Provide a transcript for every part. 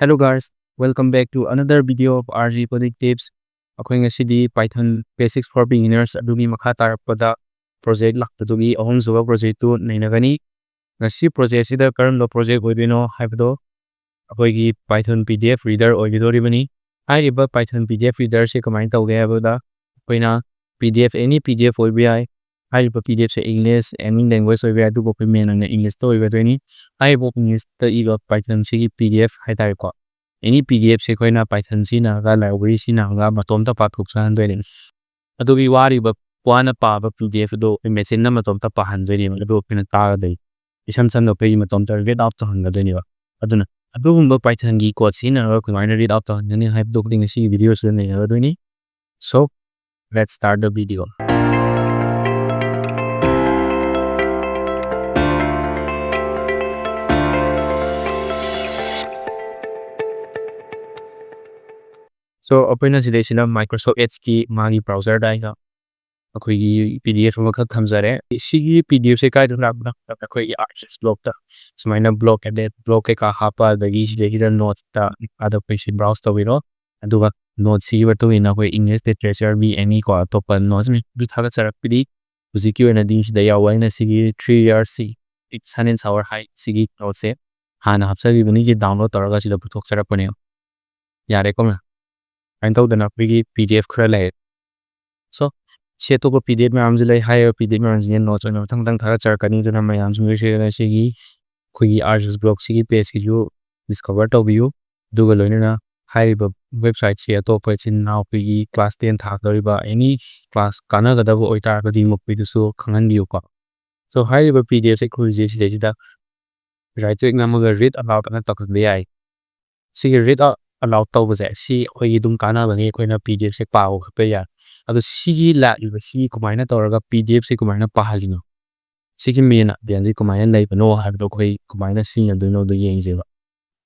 Hello guys, welcome back to another video of RG Coding Tips. Akoy nga sidi Python Basics for Beginners adugi makha tarapda project laktadugi ahum suba project tu nainagani. Ngasi project sida karamlo project oidino haibdo akoy gi Python PDF reader oidoribani. Hairiba Python PDF reader se kamai tawge haibda akoyna PDF any PDF oibi hairiba PDF se English any language oibi adugo akoy main ang English to oibadoni. Hairiba English ta iba Python sigi PDF haitari ko. Any PDF se koina Python sina ga library sina ga matom ta pathuk san doin. Adugi wari ba kwana pa ba PDF do machine na matom ta pahan doin ma do pina ta dai. Isam san no page matom ta read out ta hanga doin ba. Aduna adugumba Python gi code sina ga kumaina read out ta hanga hype do ding si video se ne ga doin. So let's start the video. So open na sila sila Microsoft Edge ki magi browser dai ga akoy PDF ma kha thamjare sigi PDF se kai duna akoy artist block ta sumaina block edit block ka hapa dagi sida notes ta other page browse ta wiro aduga notes si wato ina akoy English literature bi any ko top notes mi du thaga charak pidi uziki wena ding sida ya waina sigi 3 years si it's an hour high sigi notes se hana hapsa gi bani ji download taraga sida puthok charak pane yare ko and told the PDF crale. So, she took a PDF mamzilla higher PDF mamzilla notes on Tang Taracha cutting to my arms, Shigi, Quiggy Arches block, Sigi page you discover to view, do a learner, high website, she top it's in now Piggy class 10 Takariba, any class Kanaka double or targeting with the so Kangan view. So, high PDF security that right to example read about an talk of the eye. See read out. Allow to say see or you don't can have any PDF se power pay. Other see la you see combine or PDF se combine pahalino. Seeking me the end combine like no have the way combine see and do know the yang zero.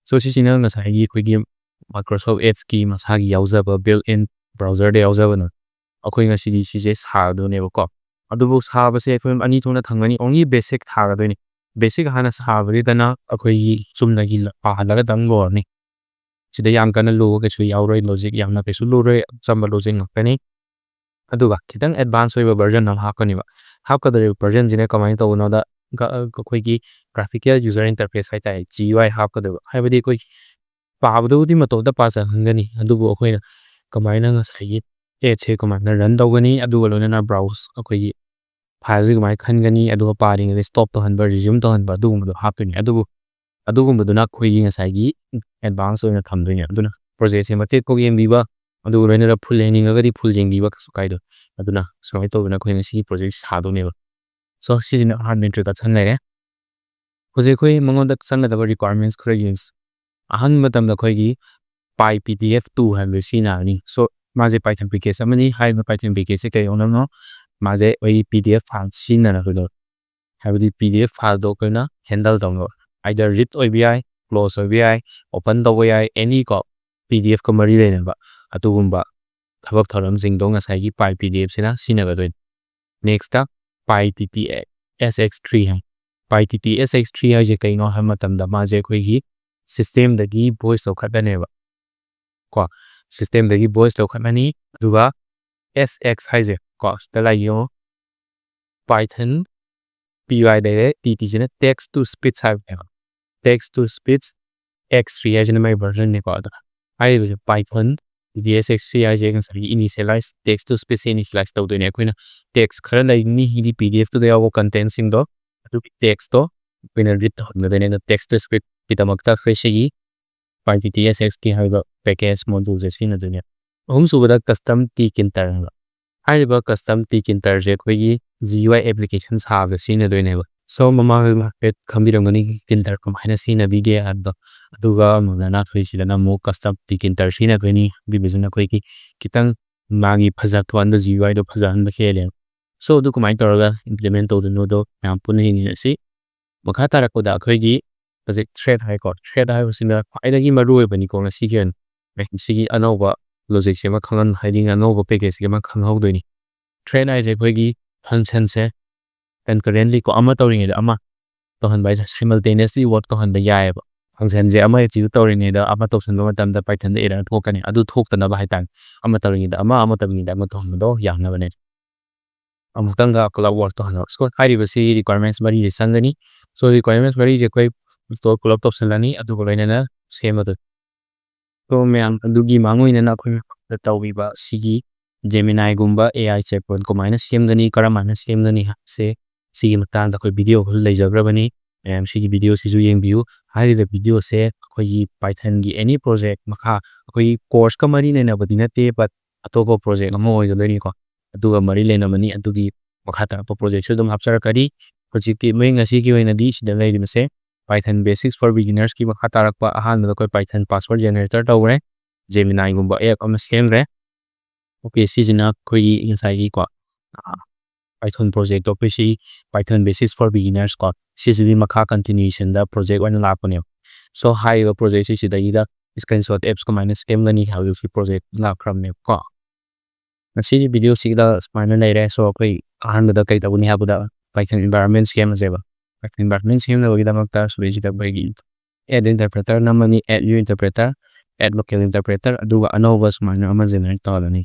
So she's in as I quick Microsoft Edge scheme as Hagi Yauzaba built in browser de Yauzabana. According to CDC's hard do never cop. Other books have a safe from any tuna tangani only basic hard basic Hanas have written a quay sumnagil pahalaga dangorni. Sida yam kana lo ke sui auroi logic yam na ke su lo re chamba logic ngakani aduga kitang advance oiba version nam hakani ba hakka the version jine kamai to no da koi gi graphical user interface hai tai GUI hakka de haibadi koi paabdu di mato da pa sa hangani adubu koi na kamai na ngasai e che kamai na run dogani aduga lo na browse koi gi file kamai khangani aduga paring stop to han ba resume to han ba du do hakani adubu adugumduna khoi ngasai advance oina thamdoine aduna project se mate ko yem biba adu rena full ending agadi full jeng biba kasu kaido aduna so ai to na khoi ngasi project sa do ne so season han introduction lere hoje khoi mangon da sanga da requirements khoi use ahan matam da khoi gi py pdf2 han lo sina ni so maje python package amani hai ma python package kai onam no maje oi pdf file sina na lo habdi pdf file do kana handle dong either read OBI, close OBI, open the OBI, any PDF ko mari le ba atugumba thabak tharam jing dong asai gi py PDF sina sinaga doin next ta pytt sx3 hai pytt sx3 hai je kaino ha matam da ma je khoi gi system da gi voice to khat ne ba ko system da gi voice to khat ni duga sx hai je ko ta la yo python py de tt jene text to speech hai text to speech x3 as in my version ne ko I was Python DSX3 as you can initialize text to speech initialize to the nequina text currently ni PDF to the our contents in the text to when I read the text to speech pitamakta crashigi Python DSX ki have the package modules as in the dunya also with a custom tick in turn I have a custom tick in target GUI applications have the scene never so mama pet kambirangani kintar kumhaina sina video addo aduga mona khoisila na mo custom tikintar sina beni bibizuna koi ki kitang magi phajak thwan da GUI do phajan ba khele so du kumai toraga implement to no do yam pun ni si makha tara ko da khoi gi project thread hai ko thread hai usina faida gi maru bani ko na sigen sigi anoba logic sema khangan hiding anoba package sema khanghau doini thread ai je khoi gi function se concurrently ko ama tawring ida ama to han bai simultaneously work to han ba yai ba ꯐꯪꯁꯟꯁꯦ ꯑꯃ achieve ꯇꯧꯔꯤꯉꯩꯗ ꯑꯃ ꯇꯧꯁꯟꯕ ꯃꯇꯝꯗ ꯄꯥꯏꯊꯟꯗ error ꯊꯣꯛꯀꯅꯤ ꯑꯗꯨ ꯊꯣꯛꯇꯅꯕ ꯍꯥꯏꯇꯥꯔꯦ ꯑꯃ ꯇꯧꯔꯤꯉꯩꯗ ꯑꯃ ꯇꯧꯔꯤꯉꯩꯗ ꯑꯃ ꯇꯧꯍꯟꯕꯗꯣ ꯌꯥꯅꯕꯅꯦ ꯑꯃꯨꯛꯇꯪꯒ ꯄꯨꯂꯞ ꯋꯥꯔꯛ ꯇꯧꯍꯟꯕ ꯁꯣ ꯍꯥꯏꯔꯤꯕꯁꯤ ꯔꯤꯀ꯭ꯋꯥꯏꯔꯃꯦꯟꯠꯁ ꯃꯔꯤꯁꯦ ꯆꯪꯒꯅꯤ ꯁꯣ ꯔꯤꯀ꯭ꯋꯥꯏꯔꯃꯦꯟꯠꯁ ꯃꯔꯤꯁꯦ ꯑꯩꯈꯣꯏ ꯏꯟꯁꯇꯣꯜ ꯄꯨꯂꯞ ꯇꯧꯁꯜꯂꯅꯤ ꯑꯗꯨꯒ ꯂꯣꯏꯅꯅ ꯁꯦꯝꯃꯗꯣꯏ ꯁꯣ ꯃꯌꯥꯝ ꯑꯗꯨꯒꯤ ꯃꯥꯡꯑꯣꯏꯅꯅ ꯑꯩꯈꯣꯏꯅ ꯇꯧꯕꯤꯕ ꯁꯤꯒꯤ ꯖꯦꯃꯤꯅꯥꯏꯒꯨꯝꯕ AI ꯆꯦꯠꯕꯣꯠ ꯀꯃꯥꯏꯅ ꯁꯦꯝꯒꯅꯤ ꯀꯔꯝꯍꯥꯏꯅ ꯁꯦꯝꯒꯅꯤ ꯍꯥꯏꯕꯁꯦ ꯁꯤꯒꯤ ꯃꯇꯥꯡꯗ ꯑꯩꯈꯣꯏ ꯚꯤꯗꯤꯑꯣ ꯈꯔ ꯂꯩꯖꯈ꯭ꯔꯕꯅꯤ ꯃꯌꯥꯝ ꯁꯤꯒꯤ ꯚꯤꯗꯤꯑꯣꯁꯤꯁꯨ ꯌꯦꯡꯕꯤꯌꯨ ꯍꯥꯏꯔꯤꯕ ꯚꯤꯗꯤꯑꯣꯁꯦ ꯑꯩꯈꯣꯏꯒꯤ ꯄꯥꯏꯊꯟꯒꯤ ꯑꯦꯅꯤ ꯄ꯭ꯔꯣꯖꯦꯛ ꯃꯈꯥ ꯑꯩꯈꯣꯏꯒꯤ ꯀꯣꯔꯁꯀ ꯃꯔꯤ ꯂꯩꯅꯕꯗꯤ ꯅꯠꯇꯦ ꯕꯠ ꯑꯇꯣꯞꯄ ꯄ꯭ꯔꯣꯖꯦꯛ ꯑꯃ ꯑꯣꯏꯒꯗꯣꯏꯅꯤꯀꯣ ꯑꯗꯨꯒ ꯃꯔꯤ ꯂꯩꯅꯕꯅꯤ ꯑꯗꯨꯒꯤ ꯃꯈꯥ ꯇꯥꯔꯛꯄ ꯄ꯭ꯔꯣꯖꯦꯛꯁꯨ ꯑꯗꯨꯝ ꯍꯥꯞꯆꯔꯛꯀꯅꯤ ꯍꯧꯖꯤꯛꯇꯤ ꯃꯣꯏ ꯉꯁꯤꯒꯤ ꯑꯣꯏꯅꯗꯤ ꯁꯤꯗ ꯂꯩꯔꯤꯕꯁꯦ ꯄꯥꯏꯊꯟ ꯕꯦꯁꯤꯛꯁ ꯐꯣꯔ ꯕꯤꯒꯤꯅꯔꯁꯀꯤ ꯃꯈꯥ ꯇꯥꯔꯛꯄ ꯑꯍꯥꯟꯕꯗ ꯑꯩꯈꯣꯏ ꯄꯥꯏꯊꯟ ꯄꯥꯁꯋꯥꯔꯗ ꯖꯦꯅꯦꯔꯦꯇꯔ ꯇꯧꯈ꯭ꯔꯦ ꯖꯦꯃꯤꯅꯥꯏꯒꯨꯝꯕ ꯑꯦꯞ ꯑꯃ ꯁꯦꯝꯈ꯭ꯔꯦ ꯑꯣꯀꯦ ꯁꯤꯁꯤꯅ ꯑꯩꯈꯣꯏꯒꯤ ꯉꯁꯥꯏꯒꯤꯀꯣ ꯄꯥꯏꯊꯟ ꯄ꯭ꯔꯣꯖꯦꯛꯇꯣ ꯑꯩꯈꯣꯏ ꯁꯤ ꯄꯥꯏꯊꯟ ꯕꯦꯁꯤꯛꯁ ꯐꯣꯔ ꯕꯤꯒꯤꯅꯔꯁ ꯀꯣ ꯁꯤꯁꯤꯗꯤ ꯃꯈꯥ ꯀꯟꯇꯤꯅ꯭ꯌꯨꯁꯟꯗ ꯄ꯭ꯔꯣꯖꯦꯛ ꯑꯣꯏꯅ ꯂꯥꯛꯄꯅꯦꯕ ꯁꯣ ꯍꯥꯏꯔꯤꯕ ꯄ꯭ꯔꯣꯖꯦꯛꯁꯤ ꯁꯤꯗꯒꯤꯗ ꯏꯁꯀ꯭ꯔꯤꯟꯁꯣꯠ ꯑꯦꯞꯁ ꯀꯃꯥꯏꯅ ꯁꯦꯝꯒꯅꯤ ꯍꯥꯏꯕꯒꯤ ꯄ꯭ꯔꯣꯖꯦꯛ ꯂꯥꯛꯈ꯭ꯔꯕꯅꯦꯕꯀꯣ ꯉꯁꯤꯒꯤ ꯚꯤꯗꯤꯑꯣꯁꯤꯗ ꯁꯨꯃꯥꯏꯅ ꯂꯩꯔꯦ ꯁꯣ ꯑꯩꯈꯣꯏ ꯑꯍꯥꯟꯕꯗ ꯀꯩ ꯇꯧꯒꯅꯤ ꯍꯥꯏꯕꯗ ꯄꯥꯏꯊꯟ ꯏꯟꯚꯥꯏꯔꯣꯟꯃꯦꯟ ꯁꯦꯝꯃꯁꯦꯕ ꯄꯥꯏꯊꯟ ꯏꯟꯚꯥꯏꯔꯣꯟꯃꯦꯟ ꯁꯦꯝꯅꯕꯒꯤꯗꯃꯛꯇ ꯁꯤꯗꯩꯁꯤꯗ ꯑꯩꯈꯣꯏꯒꯤ ꯑꯦꯠ ꯏꯟꯇꯔꯄ꯭ꯔꯦꯇꯔ ꯅꯝꯃꯅꯤ ꯑꯦꯠ ꯌꯨ ꯏꯟꯇꯔꯄ꯭ꯔꯦꯇꯔ ꯑꯦꯠ ꯂꯣꯀꯦꯜ ꯏꯟꯇꯔꯄ꯭ꯔꯦꯇꯔ ꯑꯗꯨꯒ ꯑꯅꯧꯕ ꯁꯨꯃꯥꯏꯅ ꯑꯃ ꯖꯦꯅꯦꯔꯦꯠ ꯇꯧꯍꯜꯂꯅꯤ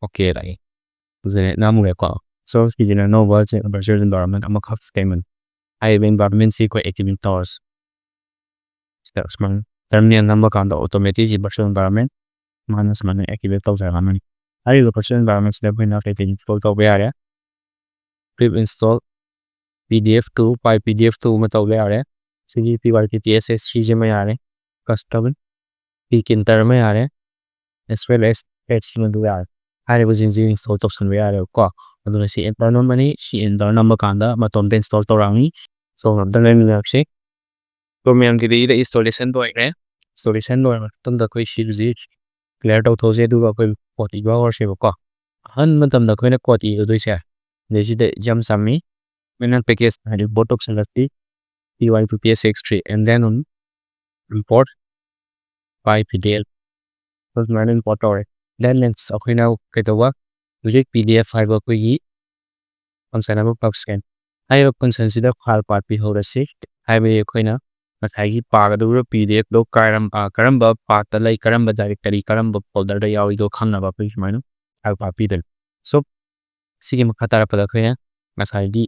ꯑꯣꯀꯦ ꯂꯥꯛꯑꯦ ꯖꯦꯅꯦꯔꯦꯠ ꯅꯝꯃꯨꯔꯦꯀꯣ ꯁꯣ ꯁꯤꯁꯤꯅ ꯑꯅꯧꯕ ꯚꯔꯆꯨꯋꯦꯜ ꯏꯟꯚꯥꯏꯔꯣꯟꯃꯦꯟ ꯑꯃꯈꯛ ꯁꯦꯝꯃꯅꯤ ꯍꯥꯏꯔꯤꯕ ꯏꯟꯚꯥꯏꯔꯣꯟꯃꯦꯟꯁꯤ ꯑꯩꯈꯣꯏ ꯑꯦꯛꯇꯤꯚꯦꯠ ꯇꯧꯔꯁꯤ ꯁꯤꯗ ꯁꯨꯃꯥꯏꯅ ꯇꯔꯃꯤꯅꯦꯜ ꯅꯝꯕ ꯀꯥꯟꯗ ꯑꯣꯇꯣꯃꯦꯇꯤꯛꯂꯤ ꯚꯔꯆꯨꯋꯦꯜ ꯏꯟꯚꯥꯏꯔꯣꯟꯃꯦꯟ ꯃꯥꯅ ꯁꯨꯃꯥꯏꯅ ꯑꯦꯛꯇꯤꯚꯦꯠ ꯇꯧꯖꯔꯛꯑꯃꯅꯤ ꯍꯥꯏꯔꯤꯕ ꯚꯔꯆꯨꯋꯦꯜ ꯏꯟꯚꯥꯏꯔꯣꯟꯃꯦꯟꯁꯤꯗ ꯑꯩꯈꯣꯏꯅ ꯀꯩꯀꯩ ꯏꯟꯁꯇꯣꯜ ꯇꯧꯕ ꯌꯥꯔꯦ ꯄꯤꯞ ꯏꯟꯁꯇꯣꯜ PDF2 ꯄꯥꯏ PDF2 ꯑꯃ ꯇꯧꯕ ꯌꯥꯔꯦ ꯁꯤꯒꯤ PYPTSS ꯁꯤꯁꯦ ꯑꯃ ꯌꯥꯔꯦ ꯀꯁꯇꯝ ꯄꯤꯀꯤꯟꯇꯔ ꯑꯃ ꯌꯥꯔꯦ as well as ꯃꯗꯨ ꯌꯥꯔꯦ ꯍꯥꯏꯔꯤꯕꯁꯤꯡꯁꯤ ꯏꯟꯁꯇꯣꯜ ꯇꯧꯁꯟꯕ ꯌꯥꯔꯦꯕꯀꯣ ꯑꯗꯨꯅ ꯁꯤ ꯑꯦꯟꯇꯔ ꯅꯝꯕꯅꯤ ꯁꯤ ꯑꯦꯟꯇꯔ ꯅꯝꯕ ꯀꯥꯟꯗ ꯃꯇꯣꯝꯇ ꯏꯟꯁꯇꯣꯜ ꯇꯧꯔꯛꯑꯅꯤ ꯁꯣ ꯑꯝꯇ ꯂꯩꯃꯤꯟꯅꯔꯁꯤ ꯁꯣ ꯃꯌꯥꯝꯒꯤꯗ ꯏꯟꯁꯇꯣꯂꯦꯁꯟ ꯂꯣꯏꯈ꯭ꯔꯦ ꯏꯟꯁꯇꯣꯂꯦꯁꯟ ꯂꯣꯏꯔ ꯃꯇꯨꯡꯗ ꯑꯩꯈꯣꯏ ꯁꯤꯁꯤ ꯀ꯭ꯂꯤꯌꯥꯔ ꯇꯧꯊꯣꯛꯑꯁꯤ ꯑꯗꯨꯒ ꯑꯩꯈꯣꯏ ꯀꯣꯗ ꯏꯕ ꯍꯧꯔꯁꯦꯕꯀꯣ ꯑꯍꯥꯟꯕ ꯃꯇꯝꯗ ꯑꯩꯈꯣꯏꯅ ꯀꯣꯗ ꯏꯒꯗꯣꯏꯁꯦ ꯁꯤꯗꯩꯁꯤꯗ ꯏꯆꯝ ꯆꯝꯃꯤ ꯑꯩꯈꯣꯏꯅ ꯄꯦꯀꯦꯖ ꯍꯥꯏꯗꯤ boat ꯇꯧꯁꯜꯂꯁꯤ PYPTS63 and then on import by PDF ꯑꯗꯨꯃꯥꯏꯅ import ꯇꯧꯔꯦ then next ꯑꯩꯈꯣꯏꯅ ꯀꯩꯗꯧꯕ ꯍꯧꯖꯤꯛ PDF ꯍꯥꯏꯕ ꯑꯩꯈꯣꯏꯒꯤ ꯐꯪꯁꯟ ꯑꯃ ꯄꯥꯛꯁꯀꯦꯟ ꯍꯥꯏꯔꯤꯕ ꯐꯪꯁꯟꯁꯤꯗ ꯐꯥꯏꯜ ꯄꯥꯠ ꯄꯤꯍꯧꯔꯁꯤ ꯍꯥꯏꯕꯗꯤ ꯑꯩꯈꯣꯏꯅ ꯉꯁꯥꯏꯒꯤ ꯄꯥꯒꯗꯧꯔꯤꯕ PDFꯗꯣ ꯀꯔꯝꯕ ꯄꯥꯠꯇ ꯂꯩ ꯀꯔꯝꯕ ꯗꯥꯏꯔꯦꯛꯇꯔꯤ ꯀꯔꯝꯕ ꯐꯣꯜꯗꯔꯗ ꯌꯥꯎꯏꯗꯣ ꯈꯪꯅꯕ ꯑꯩꯈꯣꯏ ꯁꯨꯃꯥꯏꯅ ꯐꯥꯏꯜ ꯄꯥꯠ ꯄꯤꯗꯣꯏꯅꯤ ꯁꯣ ꯁꯤꯒꯤ ꯃꯈꯥ ꯇꯥꯔꯛꯄꯗ ꯑꯩꯈꯣꯏꯅ ꯉꯁꯥꯏꯒꯤ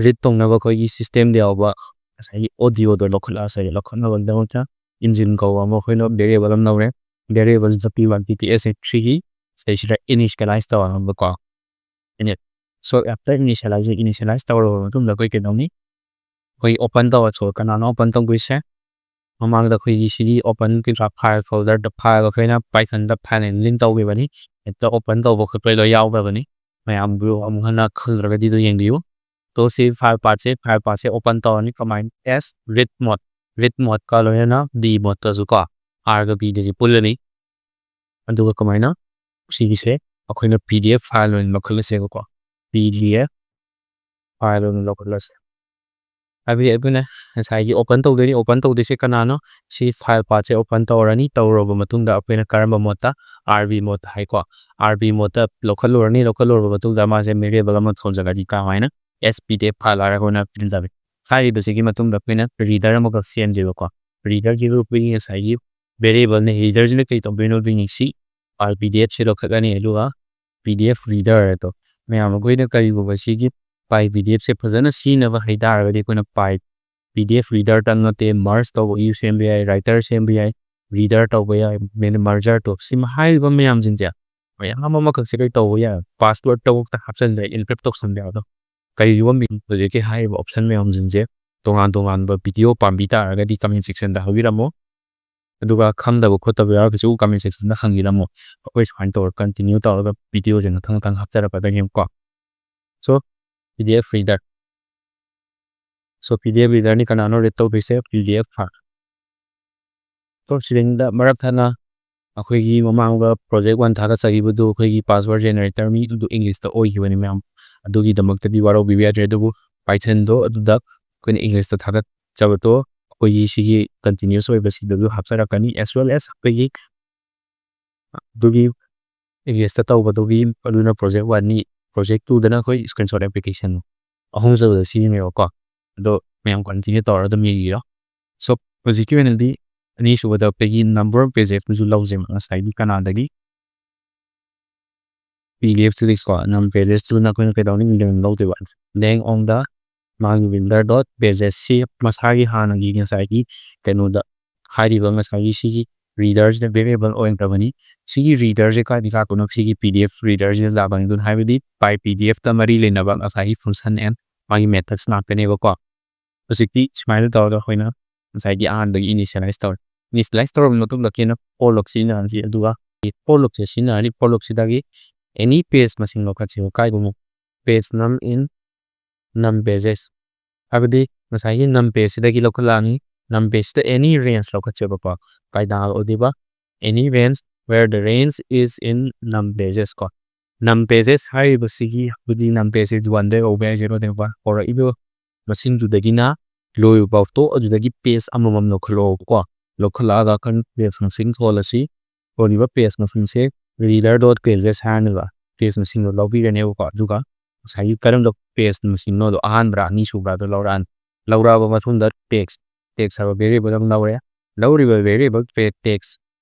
ꯔꯤꯗ ꯇꯧꯅꯕ ꯑꯩꯈꯣꯏꯒꯤ ꯁꯤꯁꯇꯦꯝꯗ ꯌꯥꯎꯕ ꯉꯁꯥꯏꯒꯤ ꯑꯣꯗꯤꯑꯣꯗꯣ ꯂꯧꯈꯠꯅꯕꯒꯤꯗꯃꯛꯇ ꯏꯟꯖꯤꯟ ꯀꯧꯕ ꯑꯃ ꯑꯩꯈꯣꯏꯅ ꯚꯦꯔꯤꯑꯦꯕꯜ ꯑꯃ ꯂꯧꯔꯦ ꯚꯦꯔꯤꯑꯦꯕꯜꯁꯤꯗ PYPTS3ꯒꯤ ꯁꯤꯗꯩꯁꯤꯗ ꯏꯅꯤꯁꯤꯌꯦꯂꯥꯏꯁ ꯇꯧꯔꯅꯕꯀꯣ ꯁꯣ ꯑꯦꯐꯇꯔ ꯏꯅꯤꯁꯤꯌꯦꯂꯥꯏꯁ ꯇꯧꯔꯕ ꯃꯇꯨꯡꯗ ꯑꯩꯈꯣꯏ ꯀꯩꯗꯧꯅꯤ ꯑꯩꯈꯣꯏ ꯑꯣꯄꯟ ꯇꯧꯔꯁꯨ ꯀꯅꯥꯅꯣ ꯑꯣꯄꯟ ꯇꯧꯗꯣꯏꯁꯦ ꯃꯃꯥꯡꯗ ꯑꯩꯈꯣꯏꯒꯤ ꯁꯤꯒꯤ ꯑꯣꯄꯟ ꯀꯩꯀꯥ ꯐꯥꯏꯜ ꯐꯣꯜꯗꯔꯗ ꯐꯥꯏꯜ ꯑꯩꯈꯣꯏꯅ ꯄꯥꯏꯊꯟꯗ ꯐꯥꯏꯜ ꯍꯦꯟꯗꯂꯤꯡ ꯇꯧꯈꯤꯕꯅꯤ ꯍꯦꯛꯇ ꯑꯣꯄꯟ ꯇꯧꯕ ꯈꯣꯠꯄꯗꯣ ꯌꯥꯎꯗꯕꯅꯤ ꯃꯌꯥꯝꯕꯨ ꯑꯃꯨꯛ ꯍꯟꯅ ꯈꯪꯗ꯭ꯔꯒꯗꯤ ꯑꯗꯨ ꯌꯦꯡꯕꯤꯌꯨ ꯇꯣ ꯁꯤ ꯐꯥꯏꯜ ꯄꯥꯠꯁꯦ ꯑꯣꯄꯟ ꯇꯧꯔꯅꯤ ꯀꯃꯥꯏꯅ ꯑꯦꯁ ꯔꯤꯗ ꯃꯣꯗꯀ ꯂꯣꯏꯅꯅ ꯗꯤ ꯃꯣꯗꯇꯁꯨ ꯀꯣ ꯑꯥꯔꯒ ꯕꯤꯗꯁꯤ ꯄꯨꯜꯂꯅꯤ ꯑꯗꯨꯒ ꯀꯃꯥꯏꯅ ꯁꯤꯒꯤꯁꯦ ꯑꯩꯈꯣꯏꯅ PDF ꯐꯥꯏꯜ ꯑꯣꯏꯅ ꯂꯧꯈꯠꯂꯁꯦꯕꯀꯣ PDF ꯐꯥꯏꯜ ꯑꯣꯏꯅ ꯂꯧꯈꯠꯂꯁꯦ ꯍꯥꯏꯕꯗꯤ ꯑꯩꯈꯣꯏꯅ ꯉꯁꯥꯏꯒꯤ ꯑꯣꯄꯟ ꯇꯧꯗꯣꯏꯅꯤ ꯑꯣꯄꯟ ꯇꯧꯗꯣꯏꯁꯦ ꯀꯅꯥꯅꯣ ꯁꯤ ꯐꯥꯏꯜ ꯄꯥꯠꯁꯦ ꯑꯣꯄꯟ ꯇꯧꯔꯅꯤ ꯇꯧꯔꯕ ꯃꯇꯨꯡꯗ ꯑꯩꯈꯣꯏꯅ ꯀꯔꯝꯕ ꯃꯣꯗꯇ RB ꯃꯣꯗꯇ ꯍꯥꯏꯀꯣ RB ꯃꯣꯗꯇ ꯂꯧꯈꯠꯂꯨꯔꯕ ꯃꯇꯨꯡꯗ ꯃꯥꯁꯦ ꯚꯦꯔꯤꯑꯦꯕꯜ ꯑꯃ ꯊꯣꯟꯖꯜꯂꯗꯤ ꯀꯃꯥꯏꯅ PDF ꯐꯥꯏꯜ ꯍꯥꯏꯔꯒ ꯑꯩꯈꯣꯏꯅ ꯄꯤꯟꯖꯕꯤ ꯍꯥꯏꯔꯤꯕꯁꯤꯒꯤ ꯃꯇꯨꯡꯗ ꯑꯩꯈꯣꯏꯅ ꯔꯤꯗꯔ ꯑꯃꯈꯛ ꯁꯦꯝꯖꯦꯕꯀꯣ ꯔꯤꯗꯔꯒꯤ ꯑꯩꯈꯣꯏꯒꯤ ꯉꯁꯥꯏꯒꯤ ꯚꯦꯔꯤꯑꯦꯕꯜꯅꯤ ꯔꯤꯗꯔꯁꯤꯅ ꯀꯩ ꯇꯧꯗꯣꯏꯅꯣ ꯁꯤ PDFꯁꯤ ꯂꯧꯈꯠꯂꯅꯤ ꯑꯗꯨꯒ PDF ꯔꯤꯗꯔ ꯑꯗꯣ ꯃꯌꯥꯝ ꯑꯩꯈꯣꯏꯅ ꯀꯔꯤꯒꯨꯝꯕ ꯁꯤꯒꯤ ꯄꯥꯏ PDFꯁꯦ ꯐꯖꯅ ꯁꯤꯖꯤꯟꯅꯕ ꯍꯩꯇꯥꯔꯒꯗꯤ ꯑꯩꯈꯣꯏꯅ ꯄꯥꯏ PDF ꯔꯤꯗꯔꯇꯪ ꯅꯠꯇꯦ ꯃꯔꯖ ꯇꯧꯕ ꯏꯌꯨ ꯁꯦꯝꯕ ꯌꯥꯏ ꯔꯥꯏꯇꯔ ꯁꯦꯝꯕ ꯌꯥꯏ ꯔꯤꯗꯔ ꯇꯧꯕ ꯌꯥꯏ ꯃꯔꯖꯔ ꯇꯧ ꯁꯤ ꯍꯥꯏꯔꯤꯕ ꯃꯌꯥꯝꯁꯤꯡꯁꯦ ꯃꯌꯥꯝ ꯑꯃꯈꯛꯁꯦ ꯀꯩ ꯇꯧꯕ ꯌꯥꯏ ꯄꯥꯁꯋꯥꯔꯗꯇ ꯍꯥꯞꯆꯤꯟꯕ ꯏꯟꯀ꯭रिꯞ ꯇꯧꯁꯟꯕ ꯌꯥꯏ ꯀꯔꯤꯒꯨꯝꯕ ꯍꯧꯖꯤꯛꯀꯤ ꯍꯥꯏꯔꯤꯕ ꯑꯣꯞꯁꯟ ꯃꯌꯥꯝꯁꯤꯡꯁꯦ ꯇꯣꯉꯥꯟ ꯇꯣꯉꯥꯟꯕ ꯚꯤꯗꯤꯑꯣ ꯄꯥꯝꯕꯤ ꯇꯥꯔꯒꯗꯤ ꯀꯃꯦꯟ ꯁꯦꯛꯁꯟꯗ ꯍꯥꯏꯕꯤꯔꯝꯃꯣ ꯑꯗꯨꯒ ꯈꯪꯗꯕ ꯈꯣꯠꯇꯕ ꯌꯥꯎꯔꯒꯁꯨ ꯀꯃꯦꯟ ꯁꯦꯛꯁꯟꯗ ꯍꯪꯕꯤꯔꯝꯃꯣ ꯑꯩꯈꯣꯏ ꯁꯨꯃꯥꯏꯅ ꯇꯧꯔ ꯀꯟꯇꯤꯅ꯭ꯌꯨ ꯇꯧꯔꯒ ꯚꯤꯗꯤꯑꯣꯁꯦ ꯃꯊꯪ ꯍꯥꯞꯆꯔꯛꯀꯗꯣꯏꯅꯦꯕꯀꯣ ꯁꯣ PDF ꯔꯤꯗꯔ ꯁꯣ PDF ꯔꯤꯗꯔꯅꯤ ꯀꯅꯥꯅꯣ ꯔꯤꯗ ꯇꯧꯗꯣꯏꯁꯦ PDF ꯐꯥꯏꯜ ꯁꯣ ꯁꯤꯗꯩꯗ ꯃꯔꯛ ꯊꯠꯅ ꯑꯩꯈꯣꯏꯒꯤ ꯃꯃꯥꯡꯗ ꯄ꯭ꯔꯣꯖꯦꯛ 1 ꯊꯥꯒꯠꯆꯈꯤꯕꯗꯨ ꯑꯩꯈꯣꯏꯒꯤ ꯄꯥꯁꯋꯥꯔꯗ ꯖꯦꯅꯦꯔꯦꯇꯔ ꯃꯤꯗꯨ ꯏꯪꯂꯤꯁꯇ ꯑꯣꯏꯈꯤꯕꯅꯤ ꯃꯌꯥꯝ ꯑꯗꯨꯒꯤꯗꯃꯛꯇꯗꯤ ꯋꯥꯔꯧꯕꯤꯕ ꯌꯥꯗ꯭ꯔꯦ ꯑꯗꯨꯕꯨ ꯄꯥꯏꯊꯟꯗꯣ ꯑꯗꯨꯗ ꯑꯩꯈꯣꯏꯅ ꯏꯪꯂꯤꯁꯇ ꯊꯥꯒꯠꯆꯕꯗꯣ ꯑꯩꯈꯣꯏꯒꯤ ꯁꯤꯒꯤ ꯀꯟꯇꯤꯅ꯭ꯌꯨꯁ ꯑꯣꯏꯕꯁꯤꯗꯁꯨ ꯍꯥꯞꯆꯔꯛꯀꯅꯤ as well as ꯑꯩꯈꯣꯏꯒꯤ ꯑꯗꯨꯒꯤ ꯏꯪꯂꯤꯁꯇ ꯇꯧꯕꯗꯨꯒꯤ ꯑꯗꯨꯅ ꯄ꯭ꯔꯣꯖꯦꯛ 1ꯅꯤ ꯄ꯭ꯔꯣꯖꯦꯛ 2ꯗꯅ ꯑꯩꯈꯣꯏ ꯏꯁꯀ꯭ꯔꯤꯟꯁꯣꯠ ꯑꯦꯄ꯭ꯂꯤꯀꯦꯁꯟ ꯑꯍꯨꯝ ꯆꯠꯕꯗ ꯁꯤꯖꯤꯟꯅꯩꯕꯀꯣ ꯑꯗꯣ ꯃꯌꯥꯝ ꯀꯟꯇꯤꯅ꯭ꯌꯨ ꯇꯧꯔꯒ ꯑꯗꯨꯝ ꯌꯦꯡꯕꯤꯔꯣ ꯁꯣ ꯍꯧꯖꯤꯛꯀꯤ ꯑꯣꯏꯅꯗꯤ ꯑꯅꯤꯁꯨꯕꯗ ꯑꯩꯈꯣꯏꯒꯤ ꯅꯝꯕꯔ ꯑꯣꯐ ꯄꯦꯖꯦꯁꯇꯨꯁꯨ ꯂꯧꯖꯦꯕ ꯉꯁꯥꯏꯒꯤ ꯀꯅꯥꯗꯒꯤ PDF2ꯗꯒꯤꯀꯣ ꯅꯝ ꯄꯦꯖꯦꯁꯇꯨꯅ ꯑꯩꯈꯣꯏꯅ ꯀꯩꯗꯧꯅꯤ ꯂꯧꯗꯣꯏꯕ ꯂꯦꯡ ꯑꯣꯟ ꯗ ꯃꯥꯒꯤ ꯋꯤꯟꯗꯔ ꯗꯣꯠ ꯄꯦꯖꯦꯁꯁꯤ ꯃꯁꯥꯒꯤ ꯍꯥꯟꯅꯒꯤ ꯉꯁꯥꯏꯒꯤ ꯀꯩꯅꯣꯗ ꯍꯥꯏꯔꯤꯕ ꯉꯁꯥꯏꯒꯤ ꯁꯤꯒꯤ ꯔꯤꯗꯔꯁꯤꯗ ꯚꯦꯔꯤꯑꯦꯕꯜ ꯑꯣꯏꯈ꯭ꯔꯕꯅꯤ ꯁꯤꯒꯤ ꯔꯤꯗꯔꯁꯦ ꯀꯥꯏꯗ ꯂꯥꯛꯄꯅꯣ ꯁꯤꯒꯤ PDF ꯔꯤꯗꯔꯁꯤꯗ ꯂꯥꯛꯄꯅꯤ ꯑꯗꯨꯅ ꯍꯥꯏꯕꯗꯤ ꯕꯥꯏ PDFꯇ ꯃꯔꯤ ꯂꯩꯅꯕ ꯉꯁꯥꯏꯒꯤ ꯐꯪꯁꯟ ꯑꯦꯟ ꯃꯥꯒꯤ ꯃꯦꯊꯠꯁ ꯉꯥꯛꯇꯅꯦꯕꯀꯣ ꯍꯧꯖꯤꯛꯇꯤ ꯁꯨꯃꯥꯏꯅ ꯇꯧꯔꯒ ꯑꯩꯈꯣꯏꯅ ꯉꯁꯥꯏꯒꯤ ꯑꯍꯥꯟꯕꯒꯤ ꯏꯅꯤꯁꯤꯌꯦꯂꯥꯏꯁ ꯇꯧꯔꯦ ꯏꯅꯤꯁꯤꯌꯦꯂꯥꯏꯁ ꯇꯧꯔꯕ ꯃꯇꯨꯡꯗ ꯑꯩꯈꯣꯏꯅ for loop ꯁꯤꯖꯤꯟꯅꯔꯁꯤ ꯑꯗꯨꯒ for loopꯁꯦ ꯁꯤꯖꯤꯟꯅꯔꯅꯤ for loopꯁꯤꯗꯒꯤ ꯑꯦꯅꯤ ꯄꯦꯖ ꯃꯁꯤꯡ ꯂꯧꯈꯠꯁꯦꯕ ꯀꯥꯏꯗꯅꯣ ꯄꯦꯖ ꯅꯝ ꯏꯟ ꯅꯝ ꯄꯦꯖꯦꯁ ꯍꯥꯏꯕꯗꯤ ꯉꯁꯥꯏꯒꯤ ꯅꯝ ꯄꯦꯖꯁꯤꯗꯒꯤ ꯂꯧꯈꯠꯂꯛꯑꯅꯤ ꯅꯝ ꯄꯦꯖꯁꯤꯗ ꯑꯦꯅꯤ ꯔꯦꯟꯖ ꯂꯧꯈꯠꯁꯦꯕꯀꯣ ꯀꯥꯏꯗ ꯑꯣꯏꯗꯣꯏꯕ ꯑꯦꯅꯤ range where the range is in num pages ꯀꯣ ꯅꯝ ꯄꯦꯖꯦꯁ ꯍꯥꯏꯔꯤꯕꯁꯤꯒꯤ ꯍꯥꯏꯕꯗꯤ ꯅꯝ ꯄꯦꯖꯁꯤ 1ꯗꯒꯤ ꯍꯧꯕ ꯌꯥꯏ 0ꯗꯒꯤ ꯍꯧꯔꯛꯏꯕ ꯃꯁꯤꯡꯗꯨꯗꯒꯤꯅ ꯂꯣꯏꯕꯐꯥꯎꯇꯣ ꯑꯗꯨꯗꯒꯤ ꯄꯦꯖ ꯑꯃꯃꯝ ꯂꯧꯈꯠꯂꯛꯑꯣꯕꯀꯣ ꯂꯧꯈꯠꯂꯛꯑꯒ ꯑꯩꯈꯣꯏꯅ ꯄꯦꯖ ꯃꯁꯤꯡ ꯊꯣꯜꯂꯁꯤ ꯊꯣꯜꯂꯤꯕ ꯄꯦꯖ ꯃꯁꯤꯡꯁꯦ ꯔꯤꯗꯔ ꯗꯣꯠ ꯄꯦꯖꯦꯁ ꯍꯥꯏꯔꯅꯦꯕ ꯄꯦꯖ ꯃꯁꯤꯡꯗꯣ ꯂꯧꯕꯤꯔꯅꯦꯕꯀꯣ ꯑꯗꯨꯒ ꯉꯁꯥꯏꯒꯤ ꯀꯔꯝꯕ ꯄꯦꯖ ꯃꯁꯤꯡꯅꯣꯗꯣ ꯑꯍꯥꯟꯕ꯭ꯔꯥ ꯑꯅꯤꯁꯨꯕ꯭ꯔꯥꯗꯣ ꯂꯧꯔꯛꯑꯅꯤ ꯂꯧꯔꯛꯑꯕ ꯃꯇꯨꯡꯗ ꯇꯦꯛꯁ ꯍꯥꯏꯕ ꯚꯦꯔꯤꯑꯦꯕꯜ ꯑꯃ ꯂꯧꯔꯦ ꯂꯧꯔꯤꯕ ꯚꯦꯔꯤꯑꯦꯕꯜ ꯇꯦꯛꯁ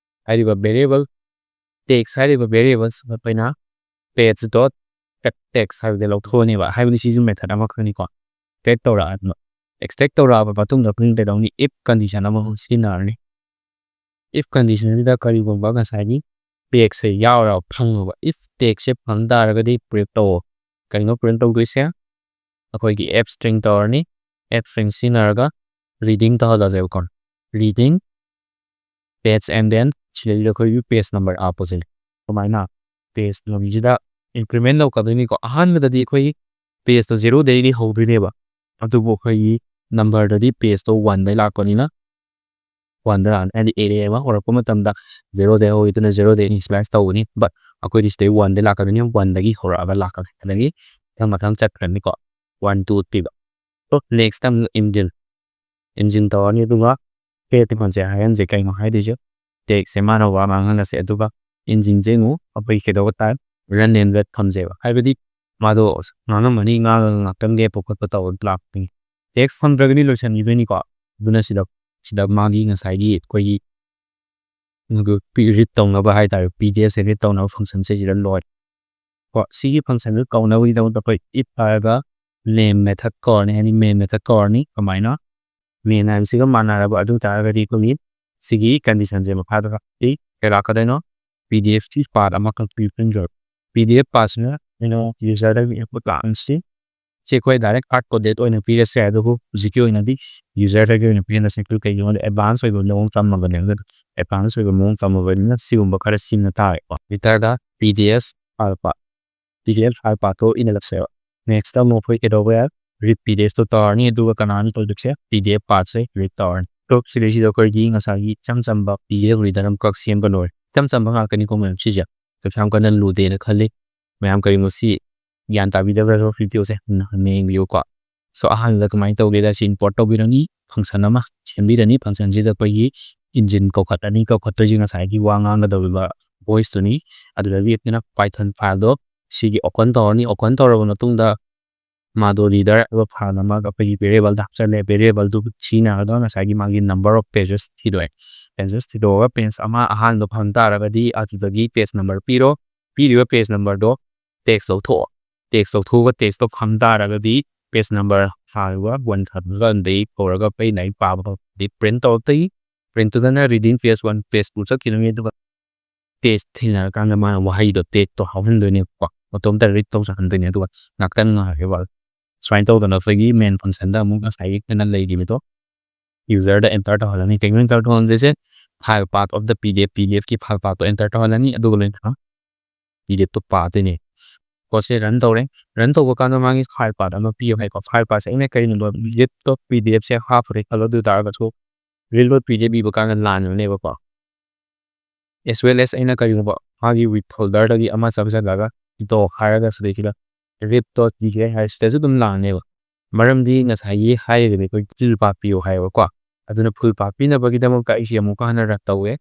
ꯍꯥꯏꯔꯤꯕ ꯚꯦꯔꯤꯑꯦꯕꯜ ꯇꯦꯛꯁ ꯍꯥꯏꯔꯤꯕ ꯚꯦꯔꯤꯑꯦꯕꯜꯁ ꯑꯩꯈꯣꯏꯅ ꯄꯦꯖ ꯗꯣꯠ ꯇꯦꯛꯁ ꯍꯥꯏꯕꯗꯤ ꯂꯧꯊꯣꯛꯑꯅꯦꯕ ꯍꯥꯏꯕꯗꯤ ꯁꯤꯁꯨ ꯃꯦꯊꯠ ꯑꯃꯈꯛꯅꯤꯀꯣ ꯑꯦꯛꯁꯇ꯭ꯔꯦꯛ ꯇꯧꯔꯛꯑꯅꯤ ꯑꯦꯛꯁꯇ꯭ꯔꯦꯛ ꯇꯧꯔꯛꯑꯕ ꯃꯇꯨꯡꯗ ꯑꯩꯈꯣꯏꯅ ꯀꯩꯗꯧꯅꯤ if ꯀꯟꯗꯤꯁꯟ ꯑꯃ ꯁꯤꯖꯤꯟꯅꯔꯅꯤ if ꯀꯟꯗꯤꯁꯟꯁꯤꯗ ꯀꯔꯤꯒꯨꯝꯕ ꯉꯁꯥꯏꯒꯤ ꯇꯦꯛꯁꯁꯦ ꯌꯥꯎꯔ ꯐꯪꯉꯕ if ꯇꯦꯛꯁꯁꯦ ꯐꯪ ꯇꯥꯔꯒꯗꯤ ꯄ꯭ꯔꯤꯟꯠ ꯇꯧꯑꯣ ꯀꯩꯅꯣ ꯄ꯭ꯔꯤꯟꯠ ꯇꯧꯗꯣꯏꯁꯦ ꯑꯩꯈꯣꯏꯒꯤ app string ꯇꯧꯔꯅꯤ app string ꯁꯤꯖꯤꯟꯅꯔꯒ ꯔꯤꯗꯤꯡ ꯇꯧꯍꯜꯂꯁꯦꯕꯀꯣ ꯔꯤꯗꯤꯡ page and then ꯁꯤꯗꯩꯗ ꯑꯩꯈꯣꯏꯒꯤ page number ꯍꯥꯞꯄꯁꯦ ꯀꯃꯥꯏꯅ page ꯂꯝꯁꯤꯗ increment ꯂꯧꯀꯗꯣꯏꯅꯤꯀꯣ ꯑꯍꯥꯟꯕꯗꯗꯤ ꯑꯩꯈꯣꯏꯒꯤ page 0ꯗꯒꯤ ꯍꯧꯗꯣꯏꯅꯦꯕ ꯑꯗꯨꯕꯨ ꯑꯩꯈꯣꯏꯒꯤ ꯅꯝꯕꯔꯗꯗꯤ page 1ꯗꯒꯤ ꯂꯥꯛꯄꯅꯤꯅ 1ꯗ ꯂꯥꯛꯑꯅꯤ ꯍꯥꯏꯗꯤ ꯑꯦꯔꯦ ꯑꯃ ꯍꯧꯔꯛꯄ ꯃꯇꯝꯗ 0ꯗꯒꯤ ꯍꯧꯏꯗꯨꯅ 0ꯗꯒꯤ ꯏꯅꯤꯁꯤꯌꯦꯂꯥꯏꯁ ꯇꯧꯒꯅꯤ ꯕꯠ ꯑꯩꯈꯣꯏꯗꯤ ꯁꯤꯗꯩ 1ꯗꯒꯤ ꯂꯥꯛꯀꯗꯣꯏꯅꯤ 1ꯗꯒꯤ ꯍꯧꯔꯛꯑꯒ ꯂꯥꯛꯀꯅꯤ ꯑꯗꯒꯤ ꯃꯊꯪ ꯆꯠꯈ꯭ꯔꯅꯤꯀꯣ 1 2 3ꯗ ꯅꯦꯛꯁꯇ ꯏꯟꯖꯤꯟ ꯇꯧꯔꯅꯤ ꯑꯗꯨꯒ ꯄꯦꯠꯃꯟꯁꯦ ꯍꯥꯏꯍꯟꯁꯦ ꯀꯩꯅꯣ ꯍꯥꯏꯗꯣꯏꯁꯦ ꯇꯦꯛꯁꯁꯦ ꯃꯥꯅ ꯋꯥ ꯉꯥꯡꯍꯜꯂꯁꯦ ꯑꯗꯨꯒ ꯏꯟꯖꯤꯟꯁꯦ ꯑꯃꯨꯛ ꯑꯩꯈꯣꯏ ꯀꯩꯗꯧꯕ ꯇꯥꯏꯝ ꯔꯟ ꯑꯦꯟ ꯔꯦꯠ ꯊꯝꯖꯦꯕ ꯍꯥꯏꯕꯗꯤ ꯃꯥꯗꯣ ꯉꯥꯡꯉꯝꯃꯅꯤ ꯉꯥꯡꯉꯒ ꯉꯥꯛꯇꯪ ꯂꯦꯞꯄ ꯈꯣꯠꯄ ꯇꯧꯔ ꯂꯥꯛꯇꯣꯏꯅꯤ ꯇꯦꯛꯁ ꯐꯪꯗ꯭ꯔꯒꯗꯤ ꯂꯣꯏꯁꯟꯈꯤꯗꯣꯏꯅꯤꯀꯣ ꯑꯗꯨꯅ ꯁꯤꯗ ꯃꯥꯒꯤ ꯉꯁꯥꯏꯒꯤ ꯑꯩꯈꯣꯏꯒꯤ ꯔꯤꯠ ꯇꯧꯅꯕ ꯍꯥꯏꯇꯥꯔꯦ PDFꯁꯦ ꯔꯤꯠ ꯇꯧꯅꯕ ꯐꯪꯁꯟꯁꯦ ꯁꯤꯗ ꯂꯣꯏ ꯀꯣ ꯁꯤꯒꯤ ꯐꯪꯁꯟꯗꯨ ꯀꯧꯅꯕꯒꯤꯗꯃꯛꯇ ꯑꯩꯈꯣꯏ if ꯍꯥꯏꯔꯒ ꯃꯦꯟ ꯃꯦꯊꯠ ꯀꯧꯔꯅꯤ ꯍꯥꯏꯗꯤ ꯃꯦꯟ ꯃꯦꯊꯠ ꯀꯧꯔꯅꯤ ꯀꯃꯥꯏꯅ ꯃꯦꯟ ꯍꯥꯏꯕꯁꯤꯒ ꯃꯥꯟꯅꯔꯕ ꯑꯗꯨ ꯇꯥꯔꯒꯗꯤ ꯑꯩꯈꯣꯏꯒꯤ ꯁꯤꯒꯤ ꯀꯟꯗꯤꯁꯟꯁꯦ ꯃꯈꯥꯗ ꯀꯩ ꯂꯥꯛꯀꯗꯣꯏꯅꯣ PDFꯀꯤ ꯄꯥꯔꯠ ꯑꯃꯈꯛ ꯄꯤꯔꯛꯇꯣꯏꯅꯤ PDF ꯄꯥꯔꯠꯁꯤꯅ ꯀꯩꯅꯣ ꯌꯨꯖꯔꯗꯒꯤ ꯏꯟꯄꯨꯠ ꯂꯥꯛꯑꯅꯤ ꯁꯤ ꯑꯩꯈꯣꯏ ꯗꯥꯏꯔꯦꯛ ꯍꯥꯔꯠ ꯀꯣꯗꯦꯠ ꯑꯣꯏꯅ ꯄꯤꯔꯁꯨ ꯌꯥꯏ ꯑꯗꯨꯕꯨ ꯍꯧꯖꯤꯛꯀꯤ ꯑꯣꯏꯅꯗꯤ ꯌꯨꯖꯔꯗꯒꯤ ꯑꯣꯏꯅ ꯄꯤꯍꯜꯂꯁꯤ ꯀꯩꯒꯤꯅꯣꯗ ꯑꯦꯗꯚꯥꯟꯁ ꯑꯣꯏꯕ ꯃꯑꯣꯡ ꯇꯝꯃꯕꯅꯦ ꯑꯗꯨꯅ ꯑꯦꯗꯚꯥꯟꯁ ꯑꯣꯏꯕ ꯃꯑꯣꯡ ꯇꯝꯃꯕꯅꯤꯅ ꯁꯤꯒꯨꯝꯕ ꯈꯔ ꯁꯤꯖꯤꯟꯅ ꯇꯥꯔꯦꯀꯣ ꯂꯤꯇꯔꯗ PDF file path PDF file ꯄꯥꯔꯠꯇꯣ ꯏꯟꯍꯜꯂꯛꯁꯦꯕ ꯅꯦꯛꯁꯇ ꯑꯃꯨꯛ ꯑꯩꯈꯣꯏ ꯀꯩꯗꯧꯕ ꯌꯥꯏ ꯔꯤꯠ PDFꯇꯣ ꯇꯧꯔꯅꯤ ꯑꯗꯨꯒ ꯀꯅꯥꯅ ꯇꯧꯗꯣꯏꯁꯦ PDF ꯄꯥꯔꯠꯁꯦ ꯔꯤꯠ ꯇꯧꯔꯅꯤ ꯁꯤꯗꯩꯁꯤꯗ ꯑꯩꯈꯣꯏꯒꯤ ꯉꯁꯥꯏꯒꯤ ꯏꯆꯝ ꯆꯝꯕ PDF ꯔꯤꯗꯔ ꯑꯃꯈꯛ ꯁꯦꯝꯕ ꯂꯣꯏꯔꯦ ꯏꯆꯝ ꯆꯝꯕ ꯉꯥꯛꯇꯅꯤꯀꯣ ꯃꯌꯥꯝ ꯁꯤꯁꯦ ꯀꯩꯁꯨ ꯌꯥꯝ ꯀꯟꯅ ꯂꯨꯗꯦꯅ ꯈꯜꯂꯤ ꯃꯌꯥꯝ ꯀꯔꯤꯒꯨꯝꯕ ꯁꯤ ꯒ꯭ꯌꯥꯟ ꯇꯥꯕꯤꯗꯕ꯭ꯔꯥ ꯚꯤꯗꯤꯑꯣꯁꯦ ꯌꯦꯡꯕꯤꯌꯨꯀꯣ ꯁꯣ ꯑꯍꯥꯟꯕꯗ ꯀꯃꯥꯏꯅ ꯇꯧꯒꯦꯗ ꯁꯤ ꯏꯝꯄꯣꯔꯠ ꯇꯧꯕꯤꯔꯅꯤ ꯐꯪꯁꯟ ꯑꯃ ꯁꯦꯝꯕꯤꯔꯅꯤ ꯐꯪꯁꯟꯁꯤꯗ ꯑꯩꯈꯣꯏꯒꯤ ꯏꯟꯖꯤꯟ ꯀꯧꯈꯠꯂꯅꯤ ꯀꯧꯈꯠꯇꯣꯏꯁꯤ ꯉꯁꯥꯏꯒꯤ ꯋꯥ ꯉꯥꯡꯒꯗꯧꯔꯤꯕ ꯚꯣꯏꯁꯇꯨꯅꯤ ꯑꯗꯨꯗꯒꯤ ꯑꯩꯈꯣꯏꯅ ꯄꯥꯏꯊꯟ ꯐꯥꯏꯜꯗꯣ ꯁꯤꯒꯤ ꯑꯣꯄꯟ ꯇꯧꯔꯅꯤ ꯑꯣꯄꯟ ꯇꯧꯔꯕ ꯃꯇꯨꯡꯗ ꯃꯥꯗꯣ ꯔꯤꯗꯔ ꯍꯥꯏꯕ ꯐꯥꯏꯜ ꯑꯃꯒ ꯑꯩꯈꯣꯏꯒꯤ ꯚꯦꯔꯤꯑꯦꯕꯜꯗ ꯍꯥꯞꯆꯜꯂꯦ ꯚꯦꯔꯤꯑꯦꯕꯜꯗꯨ ꯁꯤꯖꯤꯟꯅꯔꯒ ꯉꯁꯥꯏꯒꯤ ꯃꯥꯒꯤ ꯅꯝꯕꯔ ꯑꯣꯐ ꯄꯦꯖꯦꯁ ꯊꯤꯗꯣꯛꯑꯦ ꯄꯦꯖꯦꯁ ꯊꯤꯗꯣꯛꯑꯒ ꯄꯦꯖ ꯑꯃ ꯑꯍꯥꯟꯕ ꯐꯪ ꯇꯥꯔꯒꯗꯤ ꯑꯗꯨꯗꯒꯤ ꯄꯦꯖ ꯅꯝꯕꯔ ꯄꯤꯔꯣ ꯄꯤꯔꯤꯕ ꯄꯦꯖ ꯅꯝꯕꯔꯗꯣ ꯇꯦꯛꯁ ꯂꯧꯊꯣꯛꯑꯣ ꯇꯦꯛꯁ ꯂꯧꯊꯣꯛꯑꯒ ꯇꯦꯛꯁꯇꯣ ꯈꯪ ꯇꯥꯔꯒꯗꯤ ꯄꯦꯖ ꯅꯝꯕꯔ ꯍꯥꯏꯔꯤꯕ 1 ꯈꯟꯕꯒ ꯑꯗꯩ ꯍꯧꯔꯒ ꯑꯩꯅ ꯄꯥꯕ ꯐꯥꯎꯗꯤ ꯄ꯭ꯔꯤꯟꯠ ꯇꯧꯔꯛꯇꯣꯏ ꯄ꯭ꯔꯤꯟꯠꯇꯨꯗꯅ ꯔꯤꯗꯤꯡ ꯄꯦꯖ 1 ꯄꯦꯖ 2 ꯆꯠꯈꯤꯗꯣꯏꯅꯤ ꯑꯗꯨꯒ ꯇꯦꯛꯁ ꯊꯦꯡꯅꯔꯀꯥꯟꯗ ꯃꯥꯅ ꯋꯥꯍꯩꯗꯣ ꯇꯦꯛꯁꯇꯣ ꯍꯥꯞꯍꯟꯗꯣꯏꯅꯦꯕꯀꯣ ꯃꯇꯣꯝꯇ ꯔꯤꯠ ꯇꯧꯖꯍꯟꯗꯣꯏꯅꯦ ꯑꯗꯨꯒ ꯉꯥꯛꯇꯪ ꯉꯥꯏꯔꯦꯕ ꯁꯨꯃꯥꯏꯅ ꯇꯧꯗꯅ ꯑꯩꯈꯣꯏꯒꯤ ꯃꯦꯟ ꯐꯪꯁꯟꯗ ꯑꯃꯨꯛ ꯉꯁꯥꯏꯒꯤ ꯑꯩꯈꯣꯏꯅ ꯂꯩꯔꯤꯕꯗꯣ ꯌꯨꯖꯔꯗ ꯑꯦꯟꯇꯔ ꯇꯧꯍꯜꯂꯅꯤ ꯀꯩꯅꯣ ꯑꯦꯟꯇꯔ ꯇꯧꯍꯟꯗꯣꯏꯁꯦ ꯐꯥꯏꯜ ꯄꯥꯔꯠ ꯑꯣꯐ ꯗ PDFꯀꯤ ꯐꯥꯏꯜ ꯄꯥꯔꯠꯇꯣ ꯑꯦꯟꯇꯔ ꯇꯧꯍꯜꯂꯅꯤ ꯑꯗꯨꯒ ꯂꯣꯏꯅꯅ PDFꯇꯣ ꯄꯥꯗꯣꯏꯅꯦ ꯄꯣꯠꯁꯦ ꯔꯟ ꯇꯧꯔꯦ ꯔꯟ ꯇꯧꯕ ꯀꯥꯟꯗ ꯃꯥꯒꯤ ꯐꯥꯏꯜ ꯄꯥꯔꯠ ꯑꯃ ꯄꯤꯌꯣ ꯍꯥꯏꯀꯣ ꯐꯥꯏꯜ ꯄꯥꯔꯠꯁꯦ ꯑꯩꯅ ꯀꯔꯤꯅꯣ ꯂꯤꯞꯇꯣꯞ PDFꯁꯦ ꯍꯥꯞꯄꯨꯔꯦ ꯈꯜꯂꯣ ꯑꯗꯨ ꯇꯥꯔꯒꯁꯨ ꯔꯤꯜ PDF ꯏꯕ ꯀꯥꯟꯗ ꯂꯥꯟꯕꯅꯦꯕꯀꯣ as well as ꯑꯩꯅ ꯀꯔꯤꯒꯨꯝꯕ ꯃꯥꯒꯤ ꯋꯤꯠ ꯐꯣꯜꯗꯔꯗꯒꯤ ꯑꯃ ꯆꯪꯁꯤꯜꯂꯒ ꯏꯗꯣ ꯍꯥꯏꯔꯒ ꯁꯤꯗꯩꯁꯤꯗ rip.pk ꯍꯥꯏꯁꯤꯗꯁꯨ ꯑꯗꯨꯝ ꯂꯥꯛꯅꯦꯕ ꯃꯔꯝꯗꯤ ꯉꯁꯥꯏꯒꯤ ꯍꯥꯏꯔꯒꯗꯤ ꯑꯩꯈꯣꯏ ꯐꯨꯜ ꯄꯥꯠ ꯄꯤꯌꯣ ꯍꯥꯏꯌꯦꯕꯀꯣ ꯑꯗꯨꯅ ꯐꯨꯜ ꯄꯥꯠ ꯄꯤꯅꯕꯒꯤꯗꯃꯛꯇ ꯑꯩꯁꯦ ꯑꯃꯨꯛꯀ ꯍꯟꯅ ꯔꯟ ꯇꯧꯋꯦ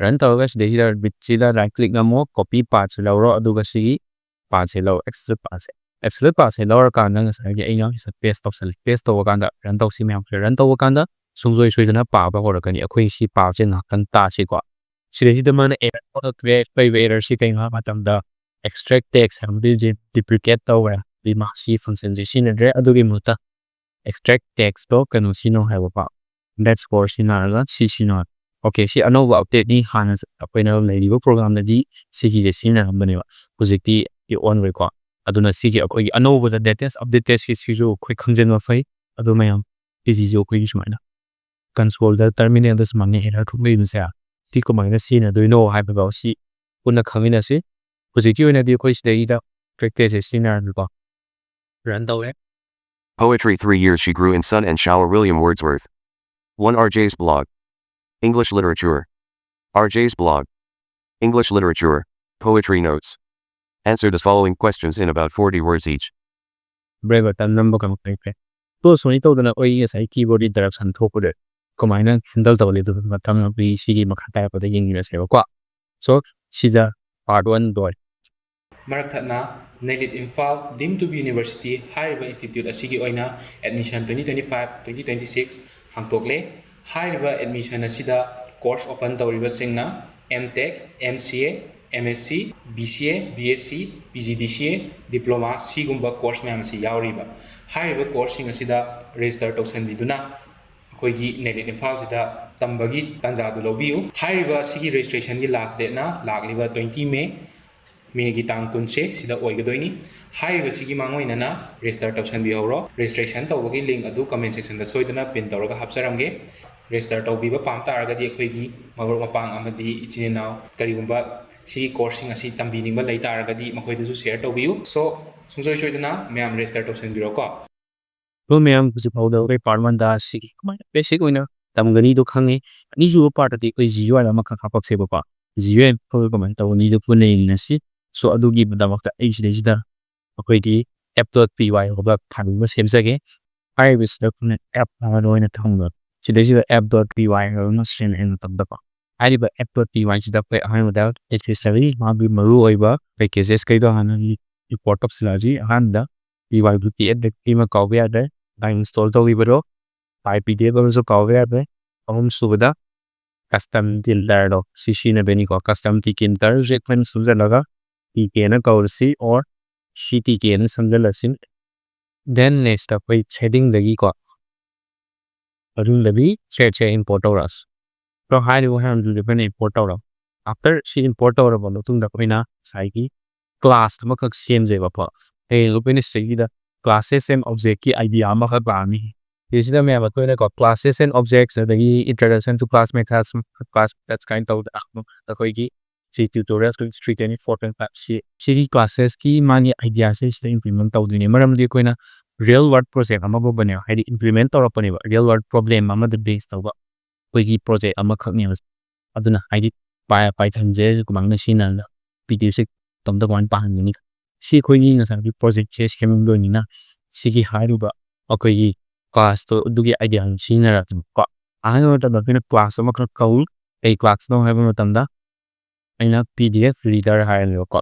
ꯔꯟ ꯇꯧꯔꯒ ꯁꯤꯗꯩꯁꯤꯗ ꯕꯤꯠꯁꯤꯗ ꯔꯥꯏꯠ ꯀ꯭ꯂꯤꯛ ꯅꯝꯃꯣ ꯀꯣꯄꯤ ꯄꯥꯠꯁꯦ ꯂꯧꯔꯣ ꯑꯗꯨꯒ ꯁꯤꯒꯤ ꯄꯥꯠꯁꯦ ꯂꯧꯔꯣ ꯑꯦꯛꯁꯇ꯭ꯔꯥ ꯄꯥꯠꯁꯦ ꯂꯧꯔꯀꯥꯟꯗ ꯉꯁꯥꯏꯒꯤ ꯑꯩꯅ ꯄꯦꯁ ꯇꯧꯁꯜꯂꯤ ꯄꯦꯁ ꯇꯧꯕ ꯀꯥꯟꯗ ꯔꯟ ꯇꯧꯁꯤ ꯃꯌꯥꯝꯁꯦ ꯔꯟ ꯇꯧꯕ ꯀꯥꯟꯗ ꯁꯨꯡꯁꯣꯏ ꯁꯣꯏꯗꯅ ꯄꯥꯕ ꯍꯧꯔꯛꯀꯅꯤ ꯑꯩꯈꯣꯏ ꯁꯤ ꯄꯥꯕꯁꯦ ꯉꯥꯏꯍꯥꯛꯇꯪ ꯇꯥꯁꯤꯀꯣ ꯁꯤꯗꯩꯁꯤꯗ ꯃꯥꯅ ꯑꯦꯔꯔ ꯂꯩꯕ ꯑꯦꯔꯔꯁꯤ ꯀꯩꯅꯣ ꯍꯥꯏꯕ ꯃꯇꯝꯗ ꯑꯦꯛꯁꯇ꯭ꯔꯦꯛ ꯇꯦꯛꯁ ꯍꯥꯏꯕꯗꯤ ꯗꯤꯄ꯭ꯂꯤꯀꯦꯠ ꯇꯧꯋꯦ ꯑꯗꯨꯗꯤ ꯃꯥꯁꯤ ꯐꯪꯁꯟꯁꯦ ꯁꯤꯖꯤꯟꯅꯗ꯭ꯔꯦ ꯑꯗꯨꯒꯤ ꯃꯍꯨꯠꯇ ꯑꯦꯛꯁꯇ꯭ꯔꯦꯛ ꯇꯦꯛꯁꯇꯣ ꯀꯩꯅꯣ ꯁꯤꯅꯣ ꯍꯥꯏꯕꯀꯣ ꯗꯦꯠ ꯁ꯭ꯀꯣꯔ ꯁꯤꯖꯤꯟꯅꯔꯒ ꯁꯤꯅꯣ ꯑꯣꯀꯦ ꯁꯤ ꯑꯅꯧꯕ ꯑꯞꯗꯦꯠꯅꯤ ꯍꯥꯟꯅ ꯑꯩꯈꯣꯏꯅ ꯂꯩꯔꯤꯕ ꯄ꯭ꯔꯣꯒ꯭ꯔꯥꯝꯗꯗꯤ ꯁꯤꯒꯤꯁꯦ ꯁꯤꯖꯤꯟꯅꯔꯝꯕꯅꯦꯕ ꯍꯧꯖꯤꯛꯇꯤ ꯑꯣꯟꯈ꯭ꯔꯦꯀꯣ ꯑꯗꯨꯅ ꯁꯤꯒꯤ ꯑꯩꯈꯣꯏꯒꯤ ꯑꯅꯧꯕꯗ ꯂꯦꯇꯦꯁ ꯑꯞꯗꯦꯠ ꯁꯤꯁꯨ ꯑꯩꯈꯣꯏ ꯈꯪꯖꯤꯟꯕ ꯐꯩ ꯑꯗꯨ ꯃꯌꯥꯝ ꯁꯤꯁꯤꯁꯨ ꯑꯩꯈꯣꯏꯒꯤ ꯁꯨꯃꯥꯏꯅ ꯀꯟꯁꯣꯜꯗ ꯇꯔꯃꯤꯅꯦꯜꯗ ꯁꯨꯃꯥꯏꯅ ꯑꯦꯔꯔ ꯊꯣꯛꯂꯛꯏꯕꯁꯦ ꯁꯤ ꯀꯃꯥꯏꯅ ꯁꯤꯖꯤꯟꯅꯗꯣꯏꯅꯣ ꯍꯥꯏꯕꯗꯣ ꯁꯤ ꯄꯨꯟꯅ ꯈꯪꯃꯤꯟꯅꯁꯤ ꯍꯧꯖꯤꯛꯀꯤ ꯑꯣꯏꯅꯗꯤ ꯑꯩꯈꯣꯏ ꯁꯤꯗꯩꯗ ꯇ꯭ꯔꯦꯛꯇꯦꯁꯦ ꯁꯤꯖꯤꯟꯅꯔꯅꯤꯀꯣ ꯔꯟ ꯇꯧꯔꯦ. Poetry 3 years she grew in sun and shower. William Wordsworth. 1 RJ's blog. English literature. RJ's blog. English literature. Poetry notes. Answer the following questions in about 40 words each. Brave button number come play. To so ito na oi yes I keyboard interaction thokure. Kumaina handle tawli to matang bi sigi makata pa da yin ni se ko. So sida part 1 doi. Marakthana Nailid Imphal Deemed to be University Higher Institute Asigi Oina Admission 2025-2026 Hangtokle Higher Admission Asida Course Open Tauriba Singna MTech, MCA, MSc, BCA, BSc, PGDCA, Diploma Sigumba Course Mamsi Yauriba Higher Course Sing Asida Register Tosan Viduna Koigi Nailid Imphal Sida Tambagi Tanjadu Lobiu Higher Sigi Registration last date na Lagliba 20 May Megi tang kunse sida oigadoini haiba sigi mangoinana register tausan bi horo registration tawbagi link adu comment section da soidana pin tawraga hapsaramge register tawbiba pamta aragadi akoigi magor mapang amadi ichinau karigumba sigi coursing asi tambiningba leita aragadi makoidusu share tawbiu so sungsoi soidana mayam register tausan biro ko To mayam kusi powder kay part 1 da sigi kumaina basic oina tamgani do khangi ani ju part ati koi GUI lama khapak se ba GUI ko kumaina tawni do punai na si so adugi badamakta ai sida akoigi app.py hoba thangba semjage iris da kuna app na loina thangba sida app.py na sen en tabda pa ariba app.py sida kai han da accessory ma bi maru oiba packages kai do han import of silaji han da py bti add ma kawya da install to libero pdf so kawya da home subada custom tilder do sishina beni ko custom tikinter jekmen sujalaga TK na kaursi or CTK na samjalasin. Then next up by heading the ko adun labi share import oras. So how do we handle different import ora? After she import ora bolo tung da koina saiki class ma kak same je ba pa. Hey lupin straight the classes and object ki idea ma ka ba mi. This is the me ba koina ko classes and objects the introduction to class methods class that's kind of the koi ki si tutorial 324.5 si classes ki mani idea se implement tawdini maramdi koina real world project ama bo bane haidi implement tawrapani ba real world problem ama the base tawba koigi project ama khakni aduna haidi python je kumangna sina pdf se tomda wan pahangani si koigi ngasa bi project je scheming do ni na sigi hairuba akoigi class to dugi idea sina ra ko ano ta da class ama khak kaul ei class no haiba matamda aina PDF reader hair ko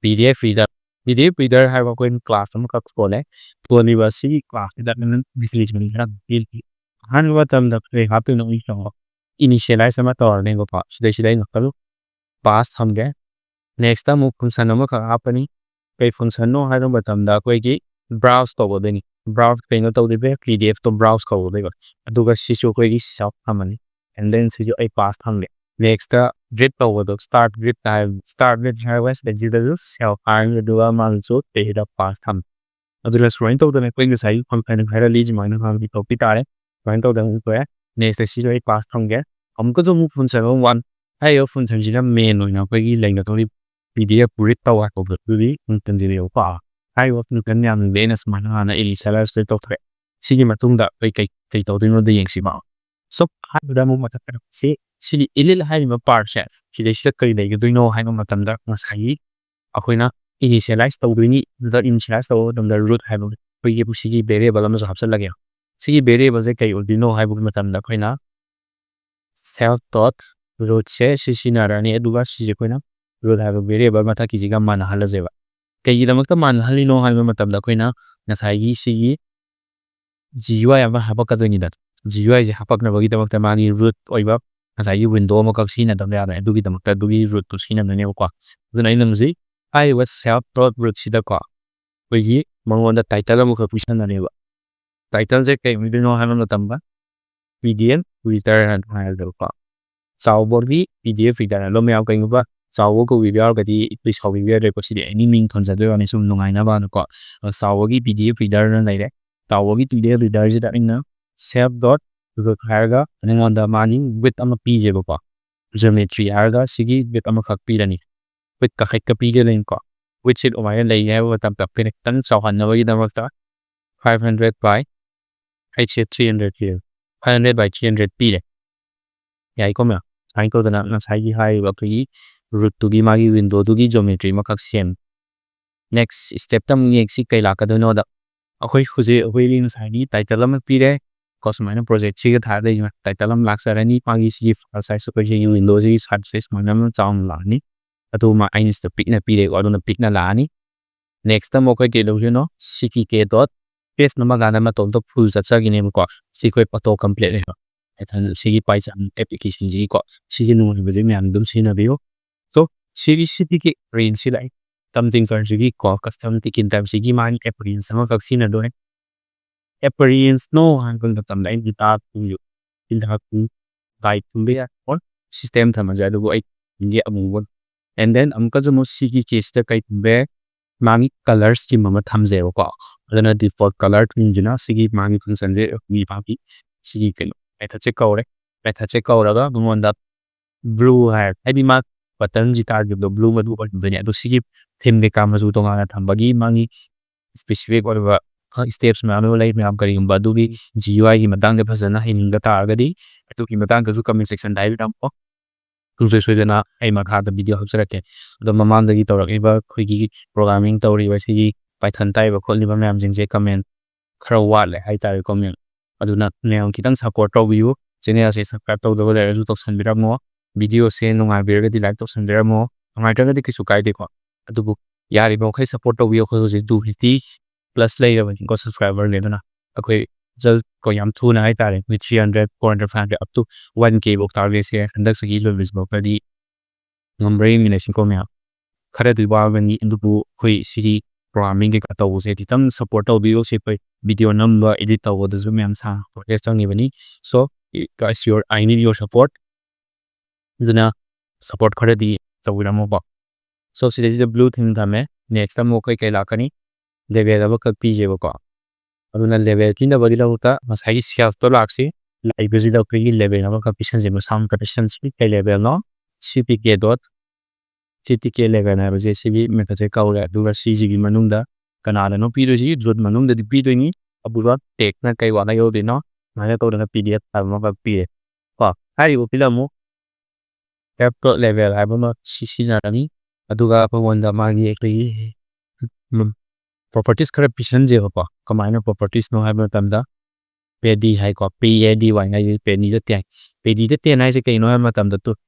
PDF reader have a coin class am ka skole to university class that nan visualization ra bil han watam da ke happen no ito initialize ama tor ne go pa sidai ngakalu pass thamge next time function ama ka hapani kai function no ha ro batam da koi ki browse to bodeni browse kai no to de PDF to browse ko de aduga sisu koi ki self amani and then sisu ai pass thamle next grid over the start grid highways the jidalu self iron the dual man so they hit up past time adula shrine to the next sai on kind of hera lead mine ha bi topi tare shrine to the ko next the silo past time ge am ko mu phun sa one hai yo phun sa jina main no na ko gi lain na to PDF grid to wa ko bi kun jini yo pa hai yo nu kan yam le na smana na ili sala sto to tre sigi matung da kai to dino de yeng si ma so ha da mu mata si sidi ilil haima part chef sidi sida kari dai gaduino haima matamda ngasai akoina initialize tawdini the initialize taw the root haima koigi bu sigi variable ama hapsal lagya sigi variable je kai ordino haibu matamda koina self dot root che sisina rani eduga sije koina root haibu variable mata kijiga man halajeba kai damakta man halino haima matamda koina ngasai sigi GUI ama haba kadoni dat GUI ꯁꯦ ꯍꯥꯄꯛꯅꯕꯒꯤꯗꯃꯛꯇ ꯃꯥꯒꯤ root ꯑꯣꯏꯕ ꯉꯁꯥꯏꯒꯤ window ꯑꯃꯈꯛ ꯁꯤꯖꯤꯟꯅꯗꯕ ꯌꯥꯔꯣꯏ ꯑꯗꯨꯒꯤꯗꯃꯛꯇ ꯑꯗꯨꯒꯤ rootꯇꯨ ꯁꯤꯖꯤꯟꯅꯗꯣꯏꯅꯦꯕꯀꯣ ꯑꯗꯨꯅ ꯑꯩꯅ ꯍꯧꯖꯤꯛ ꯍꯥꯏꯔꯤꯕ self dot root ꯁꯤꯗꯀꯣ ꯑꯩꯈꯣꯏꯒꯤ ꯃꯉꯣꯟꯗ ꯇꯥꯏꯇꯜ ꯑꯃꯈꯛ ꯄꯤꯁꯟꯅꯅꯦꯕ ꯇꯥꯏꯇꯜꯁꯦ ꯀꯩ ꯑꯣꯏꯗꯣꯏꯅꯣ ꯍꯥꯏꯕ ꯃꯇꯝꯗ PDF reader ꯍꯥꯏꯔꯒꯀꯣ ꯆꯥꯎꯕꯒꯤ PDF reader ꯍꯥꯏꯕ ꯃꯌꯥꯝ ꯀꯩꯒꯨꯝꯕ ꯆꯥꯎꯕ ꯀꯧꯕꯤꯕ ꯌꯥꯎꯔꯒꯗꯤ ꯄ꯭ꯂꯤꯁ ꯁꯥꯎꯕꯤꯕ ꯌꯥꯗ꯭ꯔꯦꯀꯣ ꯁꯤꯗꯤ ꯑꯦꯅꯤ ꯃꯤꯡ ꯊꯣꯟꯖꯗꯣꯏ ꯋꯥꯅꯤ ꯁꯨꯝ ꯅꯨꯡꯉꯥꯏꯅꯕꯅꯀꯣ ꯆꯥꯎꯕꯒꯤ PDF reader ꯂꯩꯔꯦ ꯆꯥꯎꯕꯒꯤ PDF reader ꯁꯤꯗ ꯑꯩꯅ self dot root ꯍꯥꯏꯔꯒ ꯑꯩꯉꯣꯟda ꯃꯥꯒꯤ width ꯑꯃ ꯄꯤꯖꯦꯕꯀꯣ geometry ꯍꯥꯏꯔꯒ ꯁꯤꯒꯤ width ꯑꯃꯈꯛ ꯄꯤꯔꯅꯤ width ꯀꯥꯈꯠꯀ ꯄꯤꯒꯗꯣꯏꯅꯤꯀꯣ width ꯁꯤ ꯑꯗꯨꯃꯥꯏꯅ ꯂꯩ ꯍꯥꯏꯕ ꯃꯇꯝꯗ ꯑꯩꯈꯣꯏꯅ ꯈꯤꯇꯪ ꯆꯥꯎꯍꯟꯅꯕꯒꯤꯗꯃꯛꯇ 500 by height ꯁꯦ 300 ꯄꯤꯔꯦ 500 by 300 ꯄꯤꯔꯦ ꯌꯥꯏꯀꯣ ꯃꯌꯥꯝ ꯁꯨꯃꯥꯏꯅ ꯇꯧꯗꯅ ꯉꯁꯥꯏꯒꯤ ꯍꯥꯏꯔꯤꯕ ꯑꯩꯈꯣꯏꯒꯤ rootꯇꯨꯒꯤ ꯃꯥꯒꯤ windowꯗꯨꯒꯤ geometry ꯑꯃꯈꯛ ꯁꯦꯝ next stepꯇ ꯑꯃꯨꯛ ꯌꯦꯡꯁꯤ ꯀꯩ ꯂꯥꯛꯀꯗꯣꯏꯅꯣꯗ ꯑꯩꯈꯣꯏ ꯍꯧꯖꯤꯛ ꯑꯩꯈꯣꯏꯒꯤ ꯉꯁꯥꯏꯒꯤ title ꯑꯃ ꯄꯤꯔꯦ ꯀꯣ ꯁꯨꯃꯥꯏꯅ projectꯁꯤꯒ ꯊꯥꯔꯗ title ꯑꯃ ꯂꯥꯛꯆꯔꯅꯤ ꯃꯥꯒꯤ ꯁꯤꯒꯤ file size ꯑꯩꯈꯣꯏꯒꯤ windowꯁꯤꯒꯤ size size ꯁꯨꯃꯥꯏꯅ ꯑꯃ ꯆꯥꯎꯅ ꯂꯥꯛꯑꯅꯤ ꯑꯗꯨꯒ ꯑꯩꯅ ꯁꯤꯗ ꯄꯤꯛꯅ ꯄꯤꯔꯦꯀꯣ ꯑꯗꯨꯅ ꯄꯤꯛꯅ ꯂꯥꯛꯑꯅꯤ next ꯑꯃꯨꯛ ꯑꯩꯈꯣꯏ ꯀꯩꯗꯧꯗꯣꯏꯅꯣ ꯁꯤꯒꯤ k dot page ꯅꯝꯃꯀꯥꯟꯗ ꯃꯇꯣꯝꯇ full ꯆꯠꯆꯈꯤꯅꯦꯕꯀꯣ ꯁꯤ ꯑꯩꯈꯣꯏ auto complete ꯂꯩꯕ ꯁꯤꯒꯤ ꯄꯥꯏꯊꯟ ꯑꯦꯄ꯭ꯂꯤꯀꯦꯁꯟꯁꯤꯒꯤꯀꯣ ꯁꯤꯒꯤ ꯅꯨꯡꯉꯥꯏꯕꯁꯤ ꯃꯌꯥꯝ ꯑꯗꯨꯝ ꯁꯤꯖꯤꯟꯅꯕꯤꯌꯨ ꯁꯣ ꯁꯤꯒꯤ ꯔꯦꯟꯖꯁꯤ ꯂꯥꯛꯏ ꯇꯝꯇꯤꯡ ꯀꯔꯁꯤꯒꯤꯀꯣ ꯀꯁꯇꯝ ꯇꯤꯀꯤꯟ ꯇꯥꯏꯞꯁꯤꯒꯤ ꯃꯥꯒꯤ ꯑꯦꯄꯔꯤꯌꯦꯟꯁ ꯑꯃꯈꯛ ꯁꯤꯖꯤꯟꯅꯗꯣꯏ appearance ꯅꯣ ꯍꯥꯏꯕ ꯃꯇꯝꯗ ꯑꯩ guide ꯊꯝꯕ ꯌꯥꯏ or system ꯊꯝꯃꯁꯦ ꯑꯗꯨꯕꯨ ꯑꯩ ꯑꯃꯨꯕ and then ꯑꯃꯨꯛꯀꯁꯨ ꯑꯃꯨꯛ ꯁꯤꯒꯤ ꯀꯦꯁꯇ ꯀꯩ ꯊꯝꯕ ꯌꯥꯏ ꯃꯥꯒꯤ ꯀꯂꯔ ꯁ꯭ꯀꯤꯝ ꯑꯃ ꯊꯝꯖꯦꯕꯀꯣ ꯑꯗꯨꯅ default color ꯊꯝꯁꯤꯅ ꯁꯤꯒꯤ ꯃꯥꯒꯤ ꯐꯪꯁꯟꯁꯦ ꯃꯥꯒꯤ ꯁꯤꯒꯤ ꯀꯩꯅꯣ ꯃꯦꯊꯠꯁꯦ ꯀꯧꯔꯦ ꯃꯦꯊꯠꯁꯦ ꯀꯧꯔꯒ ꯃꯉꯣꯟꯗ blue ꯍꯥꯏꯔ ꯍꯥꯏꯗꯤ ꯃꯥ ꯕꯇꯟꯁꯤ ꯇꯥꯔꯒꯤꯕꯗꯣ blue ꯃꯆꯨ ꯑꯣꯏꯗꯣꯏꯅꯦ ꯑꯗꯣ ꯁꯤꯒꯤ ꯊꯤꯝ ꯀꯩꯀꯥ ꯃꯆꯨ ꯇꯣꯉꯥꯟꯅ ꯊꯝꯕꯒꯤ ꯃꯥꯒꯤ ꯁ꯭ꯄꯦꯁꯤꯐꯤꯛ ꯑꯣꯏꯕ ꯁ꯭ꯇꯦꯞꯁ ꯃꯌꯥꯝ ꯑꯃ ꯂꯩ ꯃꯌꯥꯝ ꯀꯔꯤꯒꯨꯝꯕ ꯑꯗꯨꯒꯤ GUIꯒꯤ ꯃꯇꯥꯡꯗ ꯐꯖꯅ ꯍꯩꯅꯤꯡꯕ ꯇꯥꯔꯒꯗꯤ ꯑꯗꯨꯒꯤ ꯃꯇꯥꯡꯗꯁꯨ ꯀꯃꯦꯟꯠ ꯁꯦꯛꯁꯟꯗ ꯍꯥꯏꯕꯤꯔꯝꯃꯣ ꯁꯨꯡꯁꯣꯏ ꯁꯣꯏꯗꯅ ꯑꯩ ꯃꯈꯥꯗ ꯚꯤꯗꯤꯑꯣ ꯍꯥꯞꯆꯔꯛꯀꯦ ꯑꯗꯣ ꯃꯃꯥꯡꯗꯒꯤ ꯇꯧꯔꯛꯂꯤꯕ ꯑꯩꯈꯣꯏꯒꯤ ꯄ꯭ꯔꯣꯒ꯭ꯔꯥꯃꯤꯡ ꯇꯧꯔꯤꯕ ꯁꯤꯒꯤ ꯄꯥꯏꯊꯟ ꯇꯥꯏꯕ ꯈꯣꯠꯂꯤꯕ ꯃꯌꯥꯝꯁꯤꯡꯁꯦ ꯀꯃꯦꯟ ꯈꯔ ꯋꯥꯠꯂꯦ ꯍꯥꯏꯇꯥꯔꯦꯀꯣ ꯃꯦꯝ ꯑꯗꯨꯅ ꯃꯌꯥꯝ ꯈꯤꯇꯪ ꯁꯞꯄꯣꯔꯠ ꯇꯧꯕꯤꯌꯨ ꯆꯦꯅꯦꯜꯁꯦ ꯁꯕꯁꯀ꯭ꯔꯥꯏꯕ ꯇꯧꯗꯕ ꯂꯩꯔꯁꯨ ꯇꯧꯁꯟꯕꯤꯔꯝꯃꯣ ꯚꯤꯗꯤꯑꯣꯁꯦ ꯅꯨꯡꯉꯥꯏꯕꯤꯔꯒꯗꯤ ꯂꯥꯏꯛ ꯇꯧꯁꯟꯕꯤꯔꯝꯃꯣ ꯅꯨꯡꯉꯥꯏꯇ꯭ꯔꯒꯗꯤ ꯀꯩꯁꯨ ꯀꯥꯏꯗꯦꯀꯣ ꯑꯗꯨꯕꯨ ꯌꯥꯔꯤꯕ ꯃꯈꯩ ꯁꯞꯄꯣꯔꯠ ꯇꯧꯕꯤꯌꯨ ꯑꯩꯈꯣꯏ ꯍꯧꯖꯤꯛ 250+ ꯂꯩꯔꯕꯅꯤꯀꯣ ꯁꯕꯁꯀ꯭ꯔꯥꯏꯕꯔꯅꯦ ꯑꯗꯨꯅ ꯑꯩꯈꯣꯏ ꯖꯁ ꯀꯣ ꯌꯥꯝ ꯊꯨꯅ ꯍꯥꯏꯇꯥꯔꯦ ꯑꯩꯈꯣꯏ 300 400 500 up to 1K ꯐꯥꯎ ꯇꯥꯔꯒꯦꯠꯁꯦ ꯍꯟꯗꯛ ꯆꯍꯤ ꯂꯣꯏꯕꯁꯤꯐꯥꯎꯗꯗꯤ ꯉꯝꯕ꯭ꯔꯥ ꯌꯦꯡꯃꯤꯟꯅꯁꯤꯀꯣ ꯃꯌꯥꯝ ꯈꯔꯗꯤ ꯋꯥꯒꯅꯤ ꯑꯗꯨꯕꯨ ꯑꯩꯈꯣꯏ ꯁꯤꯒꯤ ꯄ꯭ꯔꯣꯒ꯭ꯔꯥꯃꯤꯡ ꯀꯩꯀꯥ ꯇꯧꯕꯁꯦ ꯈꯤꯇꯪ ꯁꯞꯄꯣꯔꯠ ꯇꯧꯕꯤꯌꯨ ꯁꯤ ꯑꯩꯈꯣꯏ ꯚꯤꯗꯤꯑꯣ ꯅꯝꯕ ꯏꯗꯤꯠ ꯇꯧꯕꯗꯁꯨ ꯃꯌꯥꯝ ꯄ꯭ꯔꯣꯒ꯭ꯔꯦꯁ ꯆꯪꯉꯤꯕꯅꯤ so guys I need your support ꯑꯗꯨꯅ ꯁꯞꯄꯣꯔꯠ ꯈꯔꯗꯤ ꯇꯧꯕꯤꯔꯝꯃꯣꯀꯣ ꯁꯣ ꯁꯤꯗꯩꯁꯤꯗ blue theme ꯊꯝꯃꯦ next ꯑꯃꯨꯛ ꯑꯩꯈꯣꯏ ꯀꯩ ꯂꯥꯛꯀꯅꯤ level ꯑꯃꯈꯛ ꯄꯤꯖꯦꯕꯀꯣ ꯑꯗꯨꯅ level ꯄꯤꯅꯕꯒꯤꯗꯃꯛꯇ ꯉꯁꯥꯏꯒꯤ self-ꯇꯣ ꯂꯥꯛꯁꯤ ꯂꯥꯛꯏꯕꯁꯤꯗ ꯑꯩꯈꯣꯏꯒꯤ level ꯑꯃꯈꯛ ꯄꯤꯁꯟꯖꯦꯕ sound conditions ꯀꯩ levelꯅꯣ cpk dot ctk level ꯍꯥꯏꯕꯁꯦ ꯁꯤꯒꯤ ꯃꯦꯊꯠꯁꯦ ꯀꯧꯔꯦ ꯑꯗꯨꯒ ꯁꯤꯒꯤ ꯃꯅꯨꯡꯗ ꯀꯅꯥꯗꯅꯣ ꯄꯤꯗꯣꯏꯁꯤ root ꯃꯅꯨꯡꯗꯗꯤ ꯄꯤꯗꯣꯏꯅꯤ ꯑꯗꯨꯒ ꯇꯦꯛꯅ ꯀꯩ ꯋꯥꯠꯅ ꯌꯧꯗꯣꯏꯅꯣ ꯁꯨꯃꯥꯏꯅ ꯇꯧꯗꯅ PDF ꯍꯥꯏꯕ ꯑꯃꯈꯛ ꯄꯤꯔꯦ ꯀꯣ ꯍꯥꯏꯔꯤꯕ ꯐꯤꯂꯝ ꯑꯃꯨꯛ level ꯍꯥꯏꯕ ꯑꯃ ꯁꯤꯖꯤꯟꯅꯔꯅꯤ ꯑꯗꯨꯒ ꯃꯉꯣꯟꯗ ꯃꯥꯒꯤ ꯑꯩꯈꯣꯏꯒꯤ properties ꯈꯔ ꯄꯤꯁꯟꯖꯦꯕꯀꯣ ꯀꯃꯥꯏꯅ propertiesꯅꯣ ꯍꯥꯏꯕ ꯃꯇꯝꯗ pd ꯍꯥꯏꯀꯣ pady ꯍꯥꯏꯁꯦ pdꯗ 10 pdꯗ 10 ꯍꯥꯏꯁꯦ ꯀꯩꯅꯣ ꯍꯥꯏꯕ ꯃꯇꯝꯗ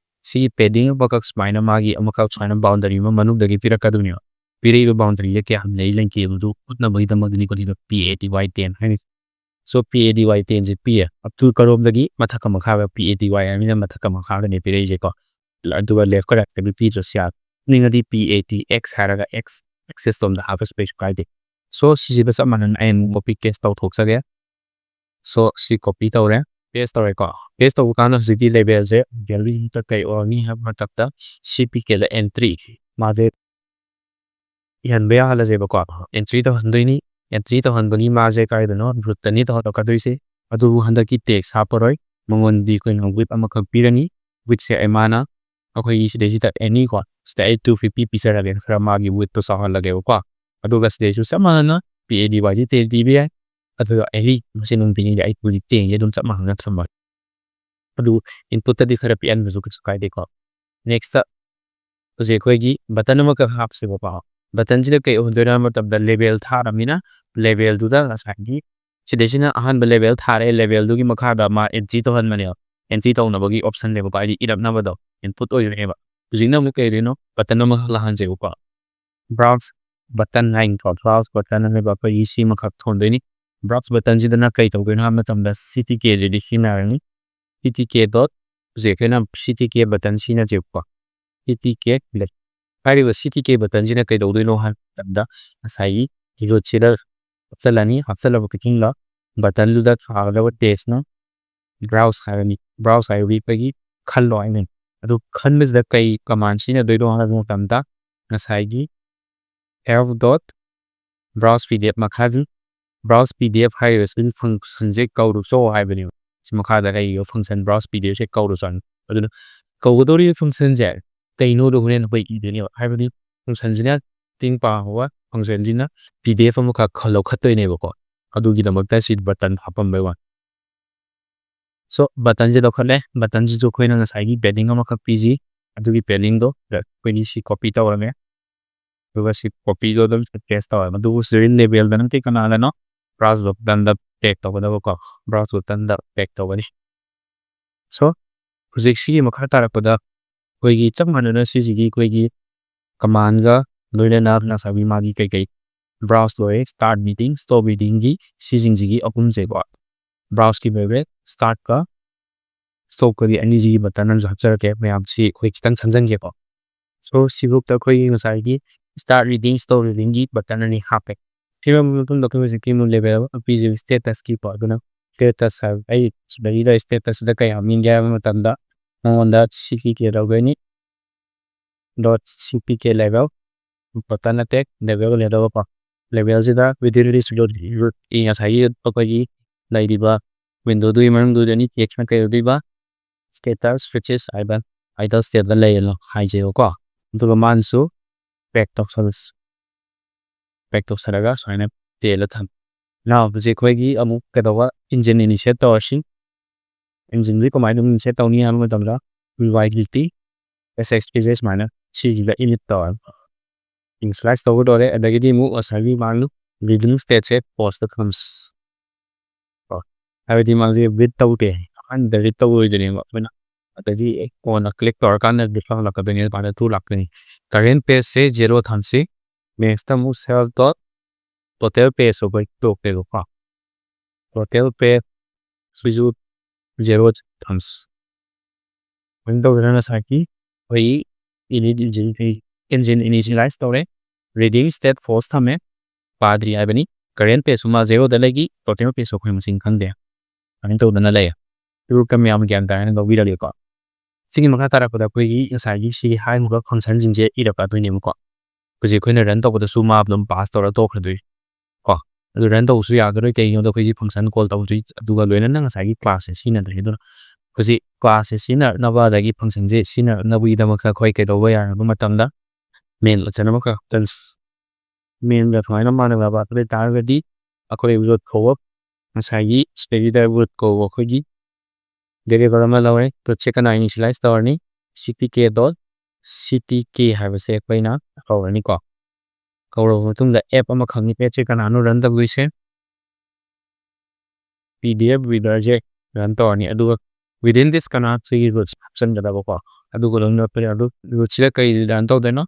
ꯁꯤꯒꯤ padding ꯑꯃꯈꯛ ꯁꯨꯃꯥꯏꯅ ꯃꯥꯒꯤ ꯑꯃꯈꯛ ꯁꯨꯃꯥꯏꯅ ꯕꯥꯎꯟꯗꯔꯤ ꯑꯃ ꯃꯅꯨꯡꯗꯒꯤ ꯄꯤꯔꯛꯀꯗꯣꯏꯅꯦꯕ ꯄꯤꯔꯛꯏꯕ ꯕꯥꯎꯟꯗꯔꯤꯁꯦ ꯀꯌꯥꯝ ꯂꯩꯇꯦꯕꯗꯨ ꯎꯠꯅꯕꯒꯤꯗꯃꯛꯇꯅꯤꯀꯣ ꯄady 10 ꯍꯥꯏꯔꯤꯁꯦ ꯁꯣ pady 10 ꯁꯦ ꯄꯤꯌꯦ ꯑꯞꯇꯨ ꯀꯔꯣꯝꯗꯒꯤ ꯃꯊꯛꯀ ꯃꯈꯥꯒ pady ꯍꯥꯏꯕꯅꯤꯅ ꯃꯊꯛꯀ ꯃꯈꯥꯒꯅꯦ ꯄꯤꯔꯛꯏꯁꯦꯀꯣ ꯑꯗꯨꯒ ꯂꯦꯐ ꯀꯔꯦꯛꯇꯒꯤ ꯄꯤꯗ꯭ꯔꯁꯨ ꯌꯥꯏ ꯅꯤꯡꯉꯗꯤ patx ꯍꯥꯏꯔꯒ x axis ꯂꯣꯝꯗ ꯍꯥꯞꯄꯁꯨ ꯀꯩꯁꯨ ꯀꯥꯏꯗꯦ ꯁꯣ ꯁꯤꯁꯤꯒ ꯆꯞ ꯃꯥꯟꯅꯅ ꯑꯩ ꯑꯃꯨꯛ ꯀꯣꯄꯤ ꯄꯦꯁ ꯇꯧꯊꯣꯛꯆꯒꯦ ꯁꯣ ꯁꯤ ꯀꯣꯄꯤ ꯇꯧꯔꯦ ꯄꯦꯁ ꯇꯧꯔꯦꯀꯣ ꯄꯦꯁ ꯇꯧꯕ ꯀꯥꯟꯗ ꯍꯧꯖꯤꯛꯇꯤ ꯂꯦꯕꯦꯜꯁꯦ ꯚꯦꯂꯨꯗ ꯀꯩ ꯑꯣꯏꯔꯅꯤ ꯍꯥꯏꯕ ꯃꯇꯝꯗ cpkꯗ entry ꯃꯥꯁꯦ ꯏꯍꯟꯕ ꯌꯥꯍꯜꯂꯁꯦꯕꯀꯣ entry ꯇꯧꯍꯟꯗꯣꯏꯅꯤ entry ꯇꯧꯍꯟꯕꯒꯤ ꯃꯥꯁꯦ ꯀꯥꯏꯗꯅꯣ rootꯇꯅꯤ ꯇꯧꯍꯜꯂꯛꯀꯗꯣꯏꯁꯦ ꯑꯗꯨꯕꯨ ꯍꯟꯗꯛꯀꯤ ꯇꯦꯛꯁ ꯍꯥꯞꯄꯔꯣꯏ ꯃꯉꯣꯟꯗꯤ ꯑꯩꯈꯣꯏꯅ width ꯑꯃꯈꯛ ꯄꯤꯔꯅꯤ widthꯁꯦ ꯃꯥꯅ ꯑꯩꯈꯣꯏꯒꯤ ꯁꯤꯗꯩꯁꯤꯗ ꯑꯦꯅꯤꯀꯣ ꯁꯤꯗ ꯑꯩ 250 ꯄꯤꯖꯔꯒꯦ ꯈꯔ ꯃꯥꯒꯤ widthꯇꯣ ꯆꯥꯎꯍꯜꯂꯒꯦꯕꯀꯣ ꯑꯗꯨꯒ ꯁꯤꯗꯩꯁꯨ ꯆꯞ ꯃꯥꯟꯅꯅ pady ꯁꯤ 10 ꯄꯤꯕ ꯌꯥꯏ ꯑꯗꯨꯒ ꯑꯦꯅꯤ ꯃꯁꯤꯡ ꯑꯗꯨꯝ ꯄꯤꯅꯤꯡꯉꯦ ꯑꯩ ꯍꯧꯖꯤꯛ 10ꯁꯦ ꯑꯗꯨꯝ ꯆꯞ ꯃꯥꯟꯅꯅ ꯊꯝꯕ ꯑꯗꯨ ꯏꯟꯄꯨꯠꯇꯗꯤ ꯈꯔ ꯄꯤꯛꯍꯟꯕꯁꯨ ꯀꯩꯁꯨ ꯀꯥꯏꯗꯦꯀꯣ ꯅꯦꯛꯁꯇ ꯍꯧꯖꯤꯛ ꯑꯩꯈꯣꯏꯒꯤ ꯕꯇꯟ ꯑꯃꯈꯛ ꯍꯥꯞꯁꯦꯕꯀꯣ ꯕꯇꯟꯁꯤꯗ ꯀꯩ ꯑꯣꯏꯗꯣꯏꯅꯣ ꯍꯥꯏꯕ ꯃꯇꯝꯗ ꯂꯦꯕꯦꯜ ꯊꯥꯔꯕꯅꯤꯅ ꯂꯦꯕꯦꯜꯗꯨꯗ ꯉꯁꯥꯏꯒꯤ ꯁꯤꯗꯩꯁꯤꯅ ꯑꯍꯥꯟꯕ ꯂꯦꯕꯦꯜ ꯊꯥꯔꯦ ꯂꯦꯕꯦꯜꯗꯨꯒꯤ ꯃꯈꯥꯗ ꯃꯥ entry ꯇꯧꯍꯟꯕꯅꯦꯕ entry ꯇꯧꯅꯕꯒꯤ ꯑꯣꯞꯁꯟꯅꯦꯕꯀꯣ ꯍꯥꯏꯗꯤ ꯏꯔꯛꯅꯕꯗꯣ input ꯑꯣꯏꯗꯣꯏꯅꯦꯕ ꯍꯧꯖꯤꯛꯅ ꯑꯃꯨꯛ ꯀꯩꯗꯣꯏꯅꯣ ꯕꯇꯟ ꯑꯃꯈꯛ ꯂꯥꯛꯍꯟꯁꯦꯕꯀꯣ browse button ꯍꯥꯏꯅꯀꯣ browse button ꯍꯥꯏꯕ ꯑꯩꯈꯣꯏꯒꯤ ꯁꯤꯃꯈꯛ ꯊꯣꯟꯗꯣꯏꯅꯤ browse button jidana kai tawdena ha matamda ctk jedi shinarani ctk dot je kana ctk button sina jekwa ctk le hariba ctk button jina kai tawdeno ha tamda asai hiro chira hapsalani hapsala buking la button lu da thaglawa text na browse harani browse ai wi pagi khallo ai men adu khanmis da kai command sina doido ha tamda asai gi help dot browse pdf makhavi browse pdf hires in function je kawru so haibani simakhada kai yo function browse pdf je kawru san aduna kawdori function je kaino do hunen bai ideni haibani function jina ting pa wa function jina pdf amukha khalo khatoi ne bako adugi damakta sit button hapam bai wa so button je dokhale button je jo khoina ngasai gi padding amakha pg adugi padding do koini si copy tawame duga si copy do dam paste tawame du serial label dan ke kana la no browse button da tag tawada ko browse button da tag tawani so project si makha tarapada koigi chamana sigi koigi command ga loina na na sabi magi kai kai browse loe start meeting stop meeting gi sijing gi apum je ba browse ki bebe start ka stop ka di ani ji button an japchar ke mayam si koi kitang samjang ge ba so sibuk ta koi ngasai gi start reading stop reading gi button ani hape phim mutun document ki mun level pg status ki pa guna status ai bari da status da kai amin ga matam da on da cpk rawani dot cpk level button attack level level pa level jida within this dot in asai pakagi laidiba window du imam du ni text ma kai diba status switches aiban idle state da lay lo hai je ko du man su back to service back to saraga soine tela tham now je khoigi amu kadawa engine initiate tawshin engine ri ko mai dum set tawni ham ma tamra reliability ssps mana si ga init taw in slice taw dore adagidi mu asali manglu reading state set post the comes habidi mangje bit tawte an the rit taw jeni ma bana adagi on click tor kan the different la ka beni bana tu lakni current page se 0 thamsi next mu sell dot total page so by to pe ko total page bizu 0 thumbs window rana saki wai init engine initialize tore reading state false thame padri abani current page suma 0 da lagi total page so khoi masing khangde ani to dana lay ru kam yam gyan da na wi da le ko sigi makha tara ko da koi gi sai si hai mu ka function jing je ira ka to ni mu ko ko je khoi na ran to ko da su ma blum pass to ra to khadui ko adu ran to su ya ga roi kai yo da koi ji function call to du adu ga loina na sai gi class si na da do Kuzi class sina na ba da gi function je sina na wi da makha khoi kai do ya bu matam da main la chana makha tens main la thai na ma na ba ta ta ga di akoi root ko na sai gi steady da root ko ko gi dere ga ma la wai to check na initialize ta ni ctk dot ctk ha ba se kai na ko ni ko ko ro tung da app ama khang ni pe check na no run da wi se pdf reader je run ta ni adu within this kana three root option da ko adu ko long na pe adu root sila kai dan to no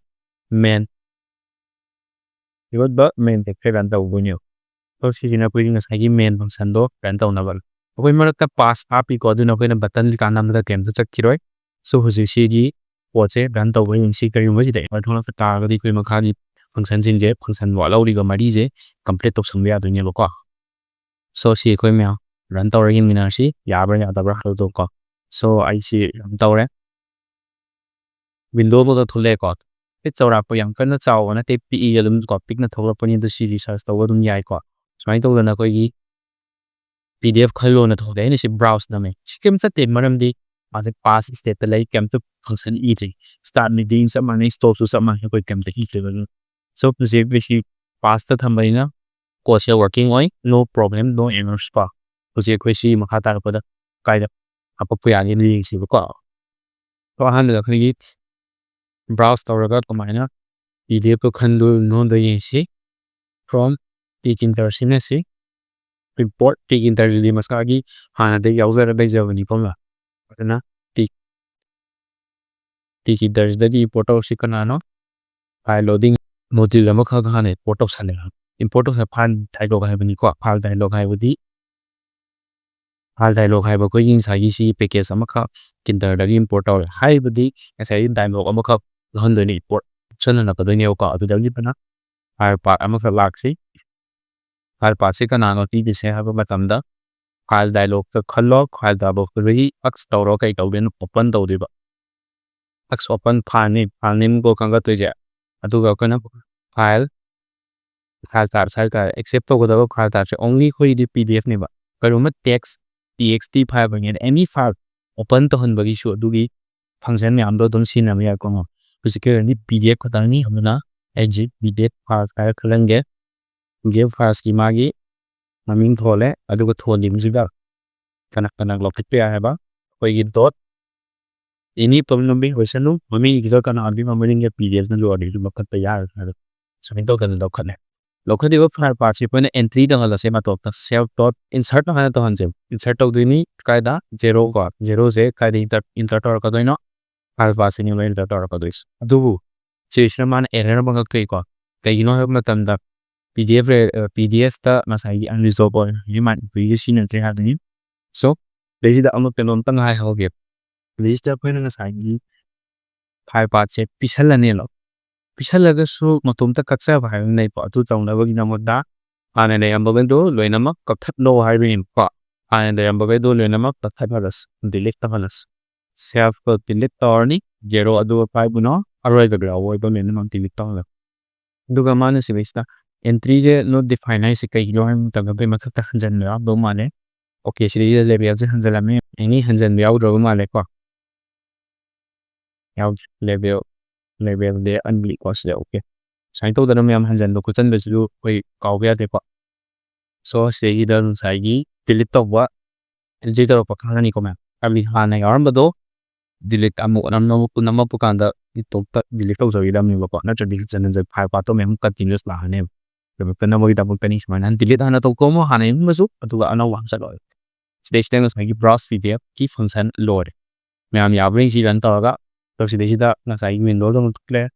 main root ba main te pe dan to bu ni to si jina ko ring sa gi main function do dan to na bal ko mar ka pass api ko du na ko na button ka nam da kem ta chak kiroi so hu si gi po che dan to wi si kai mo si de ma thona ta ga di ko ma kha ni function jin je function wa lo ri ga mari je complete to sum ya du ni lo ko so si ko me run to ring mina si ya ba ya da ba do ko so I see tàu đấy window bộ thule có cái châu rạp yang cái nó châu nó tép pi giờ lum có pic nó thule по ней до CD сейчас tàu đúng nhảy có so tàu là coi gì PDF khalo nó thule đấy nó sẽ browse nó mày kem sẽ tìm mà làm đi mà sẽ pass state lấy kem tu function e đi start meeting सब माने stop सब माने कोई kem thì e rồi so sẽ bị pass tham bài na có sẽ working oi no problem no errors pa sẽ coi gì mà khá ta có đó cái đó apa puya ni link si ko to han da khri browse tawraga komaina pdf ko khandu no da yin si from tikinter sina si report tikinter di maskagi hana de user da javani pamla na tikinter da di photo si kana no file loading module ma kha khane photo sane import of file dialog hai bani ko file dialog hai budi file dialog hai ba ko yin sa yi si package amakha kinter da import aw hai budi sai dialog amakha lon do ni import chana na ka do ni ka adu da ni bana file path amakha laksi file path se kana no ti se ha ba matam da file dialog to khallo file dialog to ri ax tawro kai taw den open taw de ba ax open file name ko kanga to je adu ga kana file tar sai ka accept to da file tar se only khoi di pdf ne ba karuma text txt file ba ngen any file open to han bagi shu du gi function me amdo don sin am ya ko no basically ni pdf ko tang ni hamna edit pdf file ka khalange give file schema gi maming thole adu ko tholim jiga kana kana logic pe ha ba koi gi dot any problem bi hoisanu mami gi kana abi mami nge pdf na jo adi ju bakat pe ya so ni to kan do khane lokhadi ba file path se pone entry da hala se ma to ta self dot insert na ha to han je insert to dini kaida 0 ko 0 se kaida insert or ka doino file path se ni lo insert or ka dois adu se shna man error ba kai ko kai no ha ma tam da pdf ta masai unresolved ni man previous in entry ha ni so leji da amuk penon tang hai ho ge please da pone na sai ni file path se pisal ne lo pisal laga su matum ta kaksa ba hai nei pa tu tong na ba gi na mo da ane ne am ba do loina mak kap that no hai rin pa ane ne am ba do loina mak ta that halas delete ta halas self ko delete tor ni 0 adu 5 buno aroi ba gra oi ba men mam delete ta la duga mane se besta entry je no define ai se kai lo ham ta ga be ma ta hanjan la do mane okay shi le be je hanjan la me any hanjan be out ro mane ko yaw level de unbli ko se okay sai to da no yam hanjan do ko chan be su koi kaw ya de ko so se gi da sai gi delete to wa delete to pa khana ni ko ma abi hana yaram ba do delete amu nam no pu nam pu kan da ni to ta delete to so gi dam ni ba ko na tra delete chan je file pa to mem continuous la ne be ta na mo gi da pu tani man han delete hana to ko mo hana ni ma su atu ga ana wa sa lo stage tengus mai gi browse pdf ki function load me am ya bring si ran to ga to si de si da na sai window do clear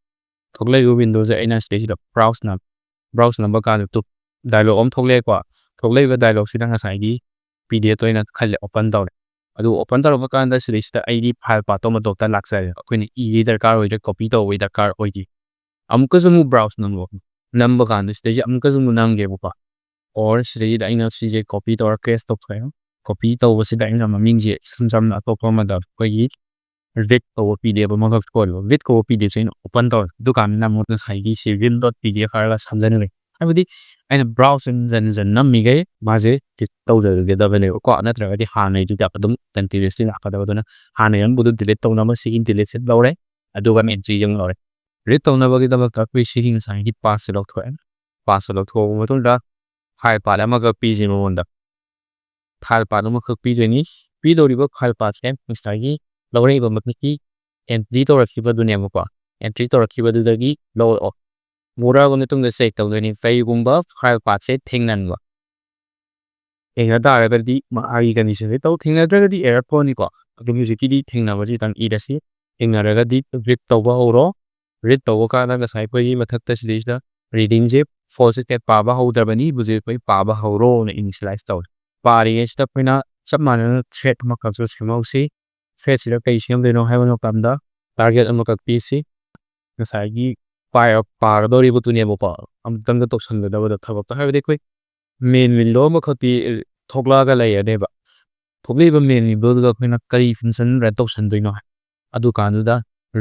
thogle yu windows ai na stage da browse number ka tu dialog om thogle kwa thogle ba dialog si da nga sai gi pdf to ina khale open daw adu open daw ba kan da stage da id file pa to ma to ta laksa ko ni e reader ka oi da copy to oi da car oi di amka zu browse number kan da stage amka zu nang ge ba or stage da ina si je copy to or paste to fa copy to ba si da ina ma ming je sam na to ko ma da ko yi read ko pdf ma ko read ko pdf sin open to du kan na mo na sai gi civil.pdf har la samjane le abudi aina browsing zen nam mi ge ma je ti to de ge da bene ko na tra di ha nei ju da dum continuously na ka da do na ha nei an bu delete to na ma si in delete set lo re adu ga men ji jang lo re read to na ba gi da ba ka pi si king sai gi pass lo thwa pass lo thwa mo to da file pa la ma ga pi ji mo da file pa no ma ka pi je ni pi do ri ba file pa sem sai gi lo re ba ma ki entry to rakhi ba du ne mo ko entry to rakhi ba du da gi lo mura ko nitung da check taw ni fai gumba file path se thingnan ba enga da ra di ma ai condition se taw thingna dra di error ko ni ko adu music ki di thingna ba ji tang i da si enga ra di read taw ba ho read taw ka na ga sai pa yi mathak ta stage da reading je false state pa ba ho da ba ni bu je pa pa ba ho ro na initialize taw pa ri es ta pina sab ma na thread ma ka so schema si thread si la kai siam de no ha no kam da target am ka pi si ga sai gi pa do ri bu tu ne mo pa am tang da tok san da ba da thab ta ha de koi main window ma khati thokla ga lai ade ba thokli ba main window ga khina kari function ra tok san doi no adu kan da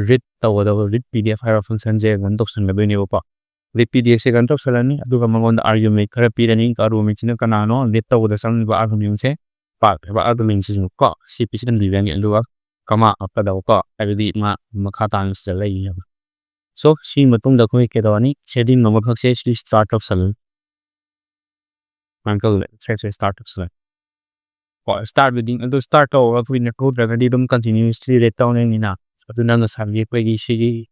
read taw da read pdf file function je gan tok san ga doi ne pa read pdf se gan tok salani adu ga mangon da argument khara pi rani ka ru mi china kana no read taw da san ba argument se pa ba argument se ko cp se dan li yang adu ga kama apa da ko ai ma makha tan se lai so si matung da khoi ke da ni setting no ma khak se start of salon Uncle, let's say start of select. Start with the start of with the code that didn't continuously read down in ina. So to nang sabi ko gi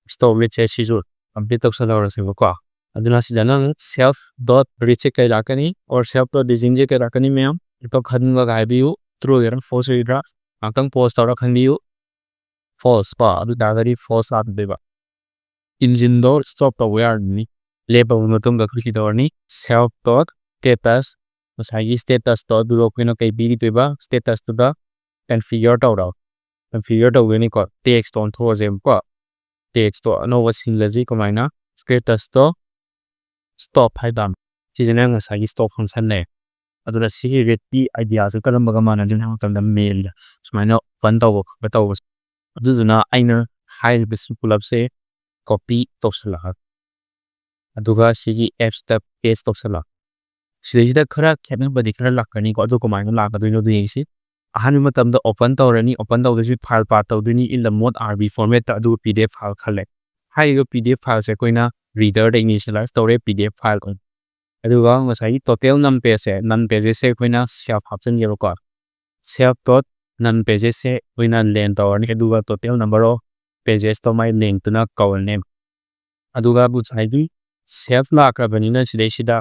storage as usual. Complete of salor sa ko. Aduna si janang self dot recheck kay lakani or self dot design kay lakani ma'am. Ito khan ga gai biu through your false reader. Ang post or khan biu false pa adu dagari false at deba. Engine door stop the wear ni. ꯂꯦꯞꯄꯕ ꯃꯇꯨꯡꯗ ꯑꯩꯈꯣꯏ ꯀꯩꯗꯧꯔꯅꯤ self dot status ꯉꯁꯥꯏꯒꯤ status ꯗꯣ ꯑꯗꯨꯗ ꯑꯩꯈꯣꯏꯅ ꯀꯩ ꯄꯤꯈꯤꯗꯣꯏꯕ status ꯇꯨꯗ configure ꯇꯧꯔꯣ configure ꯇꯧꯗꯣꯏꯅꯤꯀꯣ ꯇꯦꯛꯁꯇꯣ ꯑꯣꯟꯊꯣꯛꯑꯁꯦꯕꯀꯣ ꯇꯦꯛꯁꯇꯣ ꯑꯅꯧꯕ ꯁꯤꯜꯂꯁꯤ ꯀꯃꯥꯏꯅ statusꯇꯣ stop ꯍꯥꯏꯇꯥꯔꯦ ꯁꯤꯁꯤꯅ ꯉꯁꯥꯏꯒꯤ stop ꯐꯪꯁꯟꯅꯦ ꯑꯗꯨꯅ ꯁꯤꯒꯤ ꯔꯦꯠꯀꯤ ꯑꯥꯏꯗꯤꯌꯥꯁꯦ ꯀꯔꯝꯕꯒ ꯃꯥꯟꯅꯗꯣꯏꯅꯣ ꯍꯥꯏꯕ ꯃꯇꯝꯗ ꯃꯦꯜꯗ ꯁꯨꯃꯥꯏꯅ ꯑꯣꯄꯟ ꯇꯧꯕ ꯈꯣꯠꯄ ꯇꯧꯕꯁꯦ ꯑꯗꯨꯗꯨꯅ ꯑꯩꯅ ꯍꯥꯏꯔꯤꯕꯁꯤ ꯄꯨꯂꯞꯁꯦ ꯀꯣꯄꯤ ꯇꯧꯁꯤꯜꯂꯛꯑꯒ ꯑꯗꯨꯒ ꯁꯤꯒꯤ ꯑꯦꯞꯁꯇ ꯄꯦꯁ ꯇꯧꯁꯤꯜꯂꯛ ꯁꯤꯗꯩꯁꯤꯗ ꯈꯔ ꯈꯦꯠꯅꯕꯗꯤ ꯈꯔ ꯂꯥꯛꯀꯅꯤꯀꯣ ꯑꯗꯨ ꯀꯃꯥꯏꯅ ꯂꯥꯛꯀꯗꯣꯏꯅꯣ ꯌꯦꯡꯁꯤ ꯑꯍꯥꯟꯕ ꯃꯇꯝꯗ ꯑꯣꯄꯟ ꯇꯧꯔꯅꯤ ꯑꯣꯄꯟ ꯇꯧꯗꯣꯏꯁꯤ ꯐꯥꯏꯜ ꯄꯥꯊ ꯇꯧꯗꯣꯏꯅꯤ ꯏꯟ ꯗ ꯃꯣꯠ RB ꯐꯣꯔꯃꯦꯠꯇ ꯑꯗꯨꯒ PDF ꯐꯥꯏꯜ ꯈꯜꯂꯦ ꯍꯥꯏꯔꯤꯕ PDF ꯐꯥꯏꯜꯁꯦ ꯑꯩꯈꯣꯏꯅ ꯔꯤꯗꯔꯗ ꯏꯅꯤꯁꯤꯌꯦꯂꯥꯏꯁ ꯇꯧꯔꯦ PDF ꯐꯥꯏꯜ ꯑꯣꯏꯅ ꯑꯗꯨꯒ ꯉꯁꯥꯏꯒꯤ ꯇꯣꯇꯦꯜ ꯅꯝ ꯄꯦꯖꯁꯦ ꯅꯟ ꯄꯦꯖꯦꯁꯁꯦ ꯑꯩꯈꯣꯏꯅ ꯁꯦꯜꯐ ꯍꯥꯞꯆꯤꯟꯒꯦꯕꯀꯣ self dot ꯅꯟ ꯄꯦꯖꯦꯁꯁꯦ ꯑꯩꯈꯣꯏꯅ ꯂꯦꯟ ꯇꯧꯔꯅꯤ ꯑꯗꯨꯒ ꯇꯣꯇꯦꯜ ꯅꯝꯕꯔ ꯑꯣꯐ ꯄꯦꯖꯦꯁꯇꯣ ꯃꯥꯏ ꯂꯦꯡꯇꯨꯅ ꯀꯧꯔꯅꯤ ꯑꯗꯨꯒ ꯉꯁꯥꯏꯒꯤ self ꯂꯥꯛꯈ꯭ꯔꯕꯅꯤꯅ ꯁꯤꯗꯩꯁꯤꯗ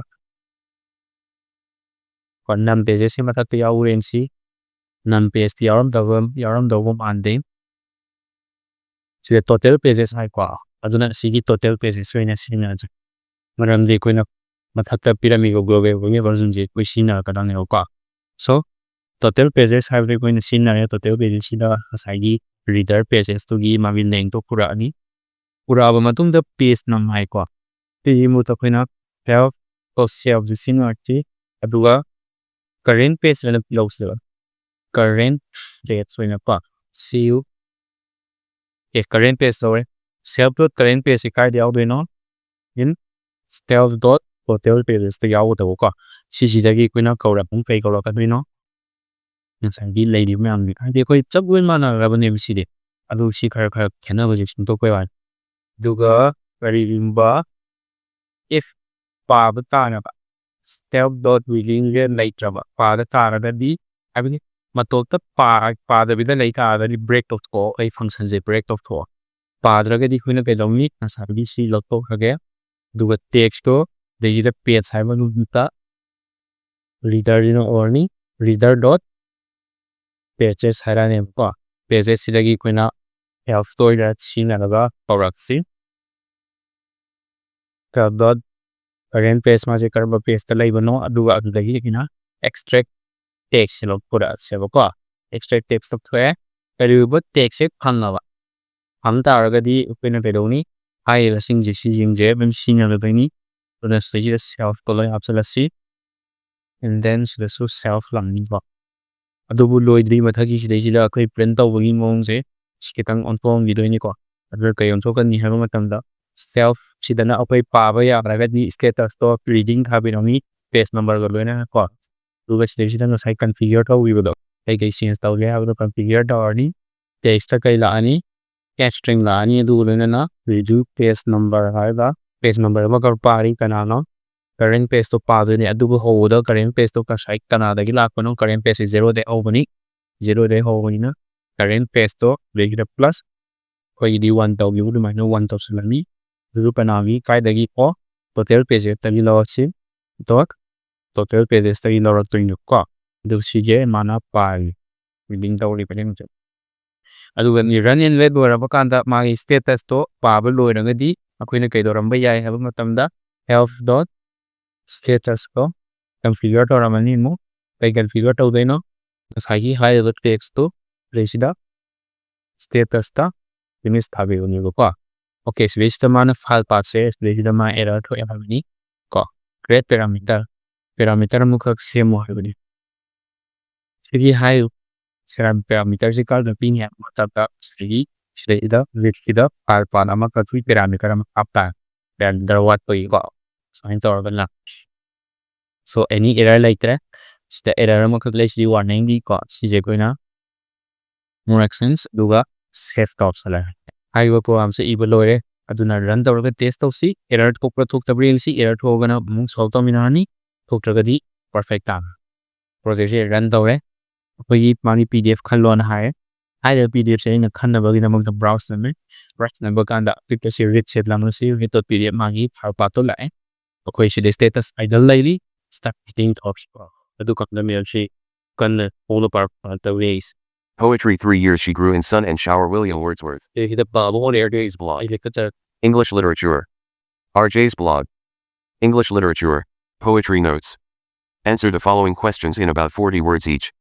ꯅꯟ ꯄꯦꯖꯦꯁꯁꯤ ꯃꯊꯛꯇ ꯌꯥꯎꯔꯦꯟꯁꯤ ꯅꯟ ꯄꯦꯖꯇꯤ ꯌꯥꯎꯔꯝꯗꯧꯕ ꯃꯥꯟꯗꯦ ꯁꯤꯗ ꯇꯣꯇꯦꯜ ꯄꯦꯖꯦꯁ ꯍꯥꯏꯀꯣ ꯑꯗꯨꯅ ꯁꯤꯒꯤ ꯇꯣꯇꯦꯜ ꯄꯦꯖꯦꯁ ꯑꯣꯏꯅ ꯁꯤꯖꯤꯟꯅꯖꯦ ꯃꯔꯝꯗꯤ ꯑꯩꯈꯣꯏꯅ ꯃꯊꯛꯇ ꯄꯤꯔꯝꯃꯤꯕ ꯒ꯭ꯂꯣꯕꯦꯜꯒꯤ ꯚꯔꯖꯟꯁꯦ ꯑꯩꯈꯣꯏ ꯁꯤꯖꯤꯟꯅꯔꯛꯀꯗꯕꯅꯦꯕꯀꯣ ꯁꯣ ꯇꯣꯇꯦꯜ ꯄꯦꯖꯦꯁ ꯍꯥꯏꯕꯗꯤ ꯑꯩꯈꯣꯏꯅ ꯁꯤꯖꯤꯟꯅꯔꯦ ꯇꯣꯇꯦꯜ ꯄꯦꯖꯦꯁꯁꯤꯗ ꯉꯁꯥꯏꯒꯤ ꯔꯤꯗꯔ ꯄꯦꯖꯦꯁꯇꯨꯒꯤ ꯃꯥꯒꯤ ꯂꯦꯡꯇꯣ ꯄꯨꯔꯛꯑꯅꯤ ꯄꯨꯔꯛꯑꯕ ꯃꯇꯨꯡꯗ ꯄꯦꯖ ꯅꯝ ꯍꯥꯏꯀꯣ ꯁꯤꯒꯤ ꯃꯍꯨꯠꯇ ꯑꯩꯈꯣꯏꯅ selfꯁꯦ ꯁꯤꯖꯤꯟꯅꯔꯁꯤ ꯑꯗꯨꯒ ꯀꯔꯦꯟ ꯄꯦꯖ ꯑꯣꯏꯅ ꯂꯧꯁꯦꯕ ꯀꯔꯦꯟ ꯄꯦꯖ ꯑꯣꯏꯅꯀꯣ ꯀꯔꯦꯟ ꯄꯦꯖ ꯂꯧꯔꯦ self dot ꯀꯔꯦꯟ ꯄꯦꯖꯁꯤ ꯀꯥꯏꯗ ꯌꯥꯎꯗꯣꯏꯅோ in self dot total pagesꯇ ꯌꯥꯎꯒꯗꯕꯀꯣ ꯁꯤꯁꯤꯗꯒꯤ ꯑꯩꯈꯣꯏꯅ ꯀꯧꯔꯛꯄ ꯀꯩ ꯀꯧꯔꯛꯀꯗꯣꯏꯅꯣ ꯉꯁꯥꯏꯒꯤ ꯂꯩꯔꯤꯕ ꯃꯌꯥꯝꯁꯦ ꯍꯥꯏꯗꯤ ꯑꯩꯈꯣꯏ ꯆꯞ ꯂꯣꯏ ꯃꯥꯟꯅꯔꯕꯅꯦꯕ ꯁꯤꯗꯤ ꯑꯗꯨ ꯁꯤ ꯈꯔ ꯈꯦꯠꯅꯕꯁꯦ ꯁꯦꯝꯗꯣꯛꯄꯩ ꯋꯥꯅꯤ ꯑꯗꯨꯒ ꯀꯔꯤꯒꯨꯝꯕ if ꯄꯥꯕ ꯇꯥꯔꯕ self dot readingꯁꯦ ꯂꯩꯇ꯭ꯔꯕ ꯄꯥꯗ ꯇꯥꯔꯒꯗꯤ ꯍꯥꯏꯕꯗꯤ ꯃꯇꯣꯞꯇ ꯄꯥꯗꯕꯤꯗ ꯂꯩ ꯇꯥꯔꯒꯗꯤ ꯕ꯭ꯔꯦꯛ ꯇꯧꯊꯣꯛꯑꯣ ꯑꯩ ꯐꯪꯁꯟꯁꯦ ꯕ꯭ꯔꯦꯛ ꯇꯧꯊꯣꯛꯑꯣ ꯄꯥꯗ꯭ꯔꯒꯗꯤ ꯑꯩꯈꯣꯏꯅ ꯀꯩꯗꯧꯅꯤ ꯉꯁꯥꯏꯒꯤ ꯁꯤ ꯂꯧꯊꯣꯛꯈ꯭ꯔꯒꯦ ꯑꯗꯨꯒ ꯇꯦꯛꯁꯇꯣ ꯁꯤꯗꯩꯁꯤꯗ ꯄꯦꯖ ꯍꯥꯏꯕ ꯅꯨꯃꯤꯠꯇ ꯔꯤꯗꯔꯁꯤꯅ ꯑꯣꯏꯔꯅꯤ ꯔꯤꯗꯔ ꯗꯣꯠ ꯄꯦꯖꯦꯁ ꯍꯥꯏꯔꯛꯑꯅꯦꯕꯀꯣ ꯄꯦꯖꯦꯁꯁꯤꯗꯒꯤ ꯑꯩꯈꯣꯏꯅ ꯍꯦꯜꯞꯇ ꯑꯣꯏꯅ ꯁꯤꯖꯤꯟꯅꯔꯒ ꯀꯧꯔꯛꯁꯤ ꯗꯣꯠ ꯀꯔꯦꯟ ꯄꯦꯖ ꯃꯥꯁꯦ ꯀꯔꯝꯕ ꯄꯦꯖꯇ ꯂꯩꯕꯅꯣ ꯑꯗꯨꯒ ꯑꯗꯨꯗꯒꯤ ꯑꯩꯈꯣꯏꯅ ꯑꯦꯛꯁꯇ꯭ꯔꯦꯛ ꯇꯦꯛꯁꯁꯦ ꯂꯧꯊꯣꯔꯛꯑꯁꯦꯕꯀꯣ ꯑꯦꯛꯁꯇ꯭ꯔꯦꯛ ꯇꯦꯛꯁ ꯂꯧꯊꯣꯛꯑꯦ ꯀꯔꯤꯒꯨꯝꯕ ꯇꯦꯛꯁꯁꯦ ꯐꯪ ꯇꯥꯔꯒꯗꯤ ꯑꯩꯈꯣꯏꯅ ꯀꯩꯗꯧꯅꯤ ꯍꯥꯏꯔꯤꯕꯁꯤꯡꯁꯦ ꯁꯤꯁꯤꯡꯁꯦ ꯑꯗꯨꯝ ꯁꯤꯖꯤꯟꯅꯒꯗꯣꯏꯅꯤ ꯑꯗꯨꯅ ꯁꯤꯗꯩꯁꯤꯗ selfꯇꯣ ꯂꯣꯏ ꯍꯥꯞꯆꯤꯜꯂꯁꯤ and then ꯁꯤꯗꯁꯨ self ꯂꯥꯛꯅꯤꯀꯣ ꯑꯗꯨꯕꯨ ꯂꯣꯏꯗ꯭ꯔꯤ ꯃꯊꯛꯀꯤ ꯁꯤꯗꯩꯁꯤꯗ ꯑꯩꯈꯣꯏ ꯄ꯭ꯔꯤꯟꯠ ꯇꯧꯕꯒꯤ ꯃꯑꯣꯡꯁꯦ ꯈꯤꯇꯪ ꯑꯣꯟꯊꯣꯛꯑꯝꯈꯤꯗꯣꯏꯅꯤꯀꯣ ꯑꯗꯨꯒ ꯀꯩ ꯑꯣꯟꯊꯣꯛꯀꯅꯤ ꯍꯥꯏꯕ ꯃꯇꯝꯗ self ꯁꯤꯗꯅ ꯑꯩꯈꯣꯏ ꯄꯥꯕ ꯌꯥꯗ꯭ꯔꯒꯗꯤ statusꯇꯣ reading ꯊꯥꯕꯤꯔꯝꯃꯤ ꯄꯦꯖ ꯅꯝꯕꯔꯒ ꯂꯣꯏꯅꯅꯀꯣ ꯑꯗꯨꯒ ꯁꯤꯗꯩꯁꯤꯗ ꯉꯁꯥꯏ configure ꯇꯧꯈꯤꯕꯗꯣ ꯀꯩ ꯆꯦꯟꯖ ꯇꯧꯒꯦ ꯍꯥꯏꯕꯗꯣ configure ꯇꯧꯔꯅꯤ ꯇꯦꯛꯁꯇ ꯀꯩ ꯂꯥꯛꯑꯅꯤ ꯀꯦꯠ ꯁ꯭ꯇ꯭ꯔꯤꯡ ꯂꯥꯛꯑꯅꯤ ꯑꯗꯨꯒ ꯂꯣꯏꯅꯅ redo page number ꯍꯥꯏꯔꯒ ꯄꯦꯖ ꯅꯝꯕꯔ ꯑꯃ ꯄꯥꯔꯤ ꯀꯅꯥꯅꯣ ꯀꯔꯦꯟ ꯄꯦꯖꯇꯣ ꯄꯥꯗꯣꯏꯅꯦ ꯑꯗꯨꯕꯨ ꯍꯧꯕꯗ ꯀꯔꯦꯟ ꯄꯦꯖꯇꯣ ꯉꯁꯥꯏ ꯀꯅꯥꯗꯒꯤ ꯂꯥꯛꯄꯅꯣ ꯀꯔꯦꯟ ꯄꯦꯖꯁꯤ 0ꯗꯒꯤ ꯍꯧꯕꯅꯤ 0ꯗꯒꯤ ꯍꯧꯕꯅꯤꯅ ꯀꯔꯦꯟ ꯄꯦꯖꯇꯣ ꯁꯤꯗꯩꯁꯤꯗ ꯄ꯭ꯂꯁ ꯑꯩꯈꯣꯏꯒꯤꯗꯤ 1 ꯇꯧꯈꯤꯕ ꯑꯗꯨꯃꯥꯏꯅ 1 ꯇꯧꯁꯤꯜꯂꯅꯤ ꯑꯗꯨ ꯀꯅꯥꯒꯤ ꯀꯥꯏꯗꯒꯤ ꯇꯣꯇꯦꯜ ꯄꯦꯖꯦꯁꯇꯒꯤ ꯂꯧꯔꯁꯤ ꯗꯣꯠ ꯇꯣꯇꯦꯜ ꯄꯦꯖꯦꯁꯇꯒꯤ ꯂꯧꯔꯛꯇꯣꯏꯅꯤꯀꯣ ꯑꯗꯨ ꯁꯤꯁꯦ ꯃꯥꯅ ꯄꯥꯔꯤ ꯔꯤꯗꯤꯡ ꯇꯧꯔꯤꯕꯅꯤ ꯍꯧꯖꯤꯛ ꯑꯗꯨꯒ ꯔꯟ ꯑꯦꯟ ꯋꯦꯠ ꯂꯣꯏꯔꯕ ꯀꯥꯟꯗ ꯃꯥꯒꯤ ꯁ꯭ꯇꯦꯇꯁꯇꯣ ꯄꯥꯕ ꯂꯣꯏꯔꯒꯗꯤ ꯑꯩꯈꯣꯏꯅ ꯀꯩꯗꯧꯔꯝꯕ ꯌꯥꯏ ꯍꯥꯏꯕ ꯃꯇꯝꯗ help dot statusꯀꯣ configure ꯇꯧꯔꯝꯃꯅꯤ ꯑꯃꯨꯛ ꯀꯩ configure ꯇꯧꯗꯣꯏꯅꯣ ꯉꯁꯥꯏꯒꯤ ꯍꯥꯏꯔꯤꯕ ꯇꯦꯛꯁꯇꯣ ꯁꯤꯗꯩꯁꯤꯗ ꯁ꯭ꯇꯦꯇꯁꯇ ꯏꯃꯦꯖ ꯊꯥꯕꯤꯕꯅꯦꯕꯀꯣ ꯑꯣꯀꯦ ꯁꯤꯗꯩꯁꯤꯗ ꯃꯥꯅ ꯐꯥꯏꯜ ꯄꯥꯊꯁꯦ ꯁꯤꯗꯩꯁꯤꯗ ꯃꯥ ꯑꯦꯔꯔ ꯊꯣꯛꯑꯦ ꯍꯥꯏꯕꯅꯤ ꯀꯣ create ꯄꯦꯔꯥꯃꯤꯇꯔ ꯑꯃꯈꯛ ꯁꯦꯝꯃꯨ ꯍꯥꯏꯕꯅꯤ ꯁꯤꯒꯤ ꯄꯦꯔꯥꯃꯤꯇꯔꯁꯤ ꯀꯔꯝꯅ ꯄꯤꯅꯤ ꯍꯥꯏꯕ ꯃꯇꯝꯗ ꯁꯤꯗꯩꯗ ꯋꯤꯠꯁꯤꯗ ꯐꯥꯏꯜ ꯄꯥꯊ ꯑꯃꯈꯛꯀꯤ ꯄꯦꯔꯥꯃꯤꯇꯔ ꯑꯃ ꯍꯥꯞꯇꯥꯔꯦ ꯄꯦꯔꯥꯃꯤꯇꯔ ꯋꯥꯠꯄꯒꯤꯀꯣ ꯁꯨꯃꯥꯏꯅ ꯇꯧꯔꯒ ꯂꯥꯛꯏ ꯁꯣ ꯑꯦꯅꯤ ꯑꯦꯔꯔ ꯂꯩꯇ꯭ꯔꯦ ꯁꯤꯗ ꯑꯦꯔꯔ ꯑꯃꯈꯛ ꯂꯩꯁꯤꯗꯤ ꯋꯥꯔꯅꯤꯡꯒꯤꯀꯣ ꯁꯤꯁꯦ ꯑꯩꯈꯣꯏꯅ more actions ꯑꯗꯨꯒ save ꯇꯧꯁꯜꯂꯦ ꯍꯥꯏꯔꯤꯕ ꯄ꯭ꯔꯣꯒ꯭ꯔꯥꯝꯁꯦ ꯏꯕ ꯂꯣꯏꯔꯦ ꯑꯗꯨꯅ ꯔꯟ ꯇꯧꯔꯒ ꯇꯦꯁ ꯇꯧꯁꯤ ꯑꯦꯔꯔ ꯊꯣꯛꯄ꯭ꯔꯥ ꯊꯣꯛꯇꯕ꯭ꯔꯥ ꯌꯦꯡꯁꯤ ꯑꯦꯔꯔ ꯊꯣꯛꯑꯒꯅ ꯑꯃꯨꯛ ꯁꯣꯜቭ ꯇꯧꯃꯤꯟꯅꯔꯅꯤ ꯊꯣꯛꯇ꯭ꯔꯒꯗꯤ ꯄꯔꯐꯦꯛ ꯇꯥꯅ ꯄ꯭ꯔꯣꯖꯦꯛꯁꯦ ꯔꯟ ꯇꯧꯔꯦ ꯑꯩꯈꯣꯏꯒꯤ ꯃꯥꯒꯤ PDF ꯈꯜꯂꯣꯅ ꯍꯥꯏꯔꯦ ꯍꯥꯏꯔꯤꯕ PDFꯁꯦ ꯑꯩꯅ ꯈꯟꯅꯕꯒꯤꯗꯃꯛꯇ ꯕ꯭ꯔꯥꯎꯁ ꯅꯝꯃꯦ ꯕ꯭ꯔꯥꯎꯁ ꯅꯝꯕ ꯀꯥꯟꯗ ꯑꯄꯤꯛꯄꯁꯤ ꯔꯤꯗ ꯁꯦꯠ ꯂꯥꯡꯕꯁꯤ read.pdf ꯃꯥꯒꯤ ꯐꯥꯏꯜ ꯄꯥꯊꯇꯣ ꯂꯥꯛꯑꯦ ꯑꯩꯈꯣꯏ ꯁꯤꯗ ꯁ꯭ꯇꯦꯇꯁ ꯑꯥꯏꯗꯜ ꯂꯩꯔꯤ ꯁ꯭ꯇꯥꯔꯠ ꯃꯤꯇꯤꯡ ꯇꯧꯔꯁꯤꯀꯣ ꯑꯗꯨ ꯈꯛꯇ ꯃꯦꯜꯁꯤ ꯀꯟꯅ ꯐꯣꯂꯣ ꯇꯧꯔꯦ Poetry 3 years she grew in sun and shower William Wordsworth. ꯁꯤꯗ ꯄꯥꯕ ꯍꯧꯔꯦ RJ's blog. ꯑꯩ culture English literature. RJ's blog. English literature, poetry notes. Answer the following questions in about 40 words each.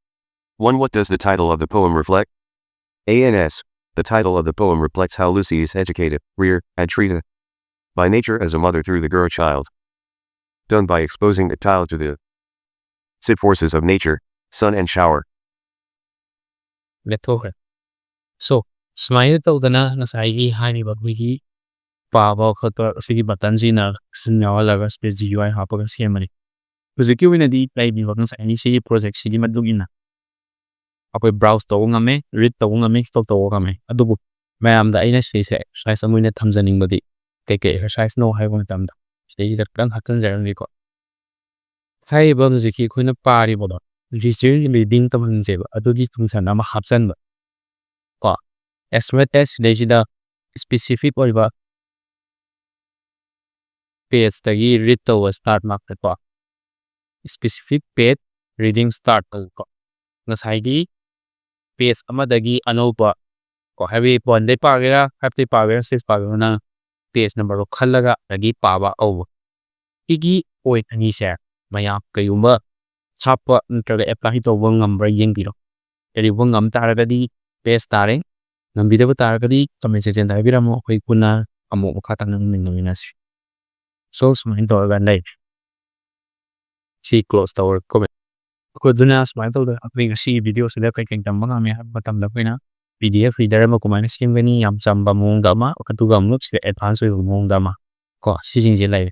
1. What does the title of the poem reflect? ANS. The title of the poem reflects how Lucy is educated, reared, and treated by nature as a mother through the girl child. Done by exposing the child to the forces of nature, sun and shower. Lethokre. So, smile tawdana nasai hainiba wiki paaba khata sigi batanji na sinawalaga space GUI hapaga semani. Huziki winadi play bi wagang sa any sigi project sigi madugina. Ako'y browse tawo ngame, read tawo ngame, stop tawo ngame. Adubu mayam da aina sigi exercise amuina thamjaning badi keke exercise no hai wang tamda. Sigi dakang hakan jarang ko. Hai ba huziki kuina pari bodo. Reading tamang jeba adugi function ama hapsan ba. Ko estimate test dejida specific oriba page tagi read tawo start mark ko. Specific page reading start ko. Nasai page amadagi anoba ko heavy bonde pagera happy pagera 6 pagera na page number ko khalaga lagi paba over. Igi point ani share mayap kayumba chapa ntraga apply to wang number yeng biro. Eri wang am taragadi page tare nambida ba taragadi comment section ta biramo koi kuna amo makata nang ningaminasi. So smain to agandai. Si close to our comment. Ko duna smain to apning si video sila kay keng tambang ami batam da pina PDF reader mo kumain skim gani yam chamba mong dama katugam look sila advance mong dama ko si jing jelai.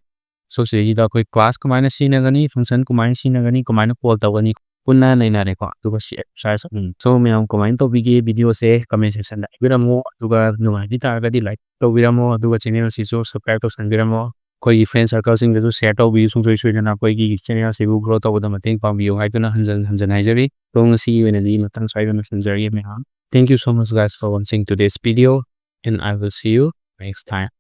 So si da koi class kumain sina gani function kumain sina gani kumain call ta gani punna nai na ko tuga si exercise so me am kumain to bigi video se comment section da biramo tuga nungai di taragadi like to biramo tuga channel si so subscribe to san biramo koi friend circle sing da share to bi sung soi na koi gi channel se bu grow to da mating pam bi ngai to na hanjan haijari long see you in a di matang sai na sanjari me ha. Thank you so much guys for watching today's video and I will see you next time.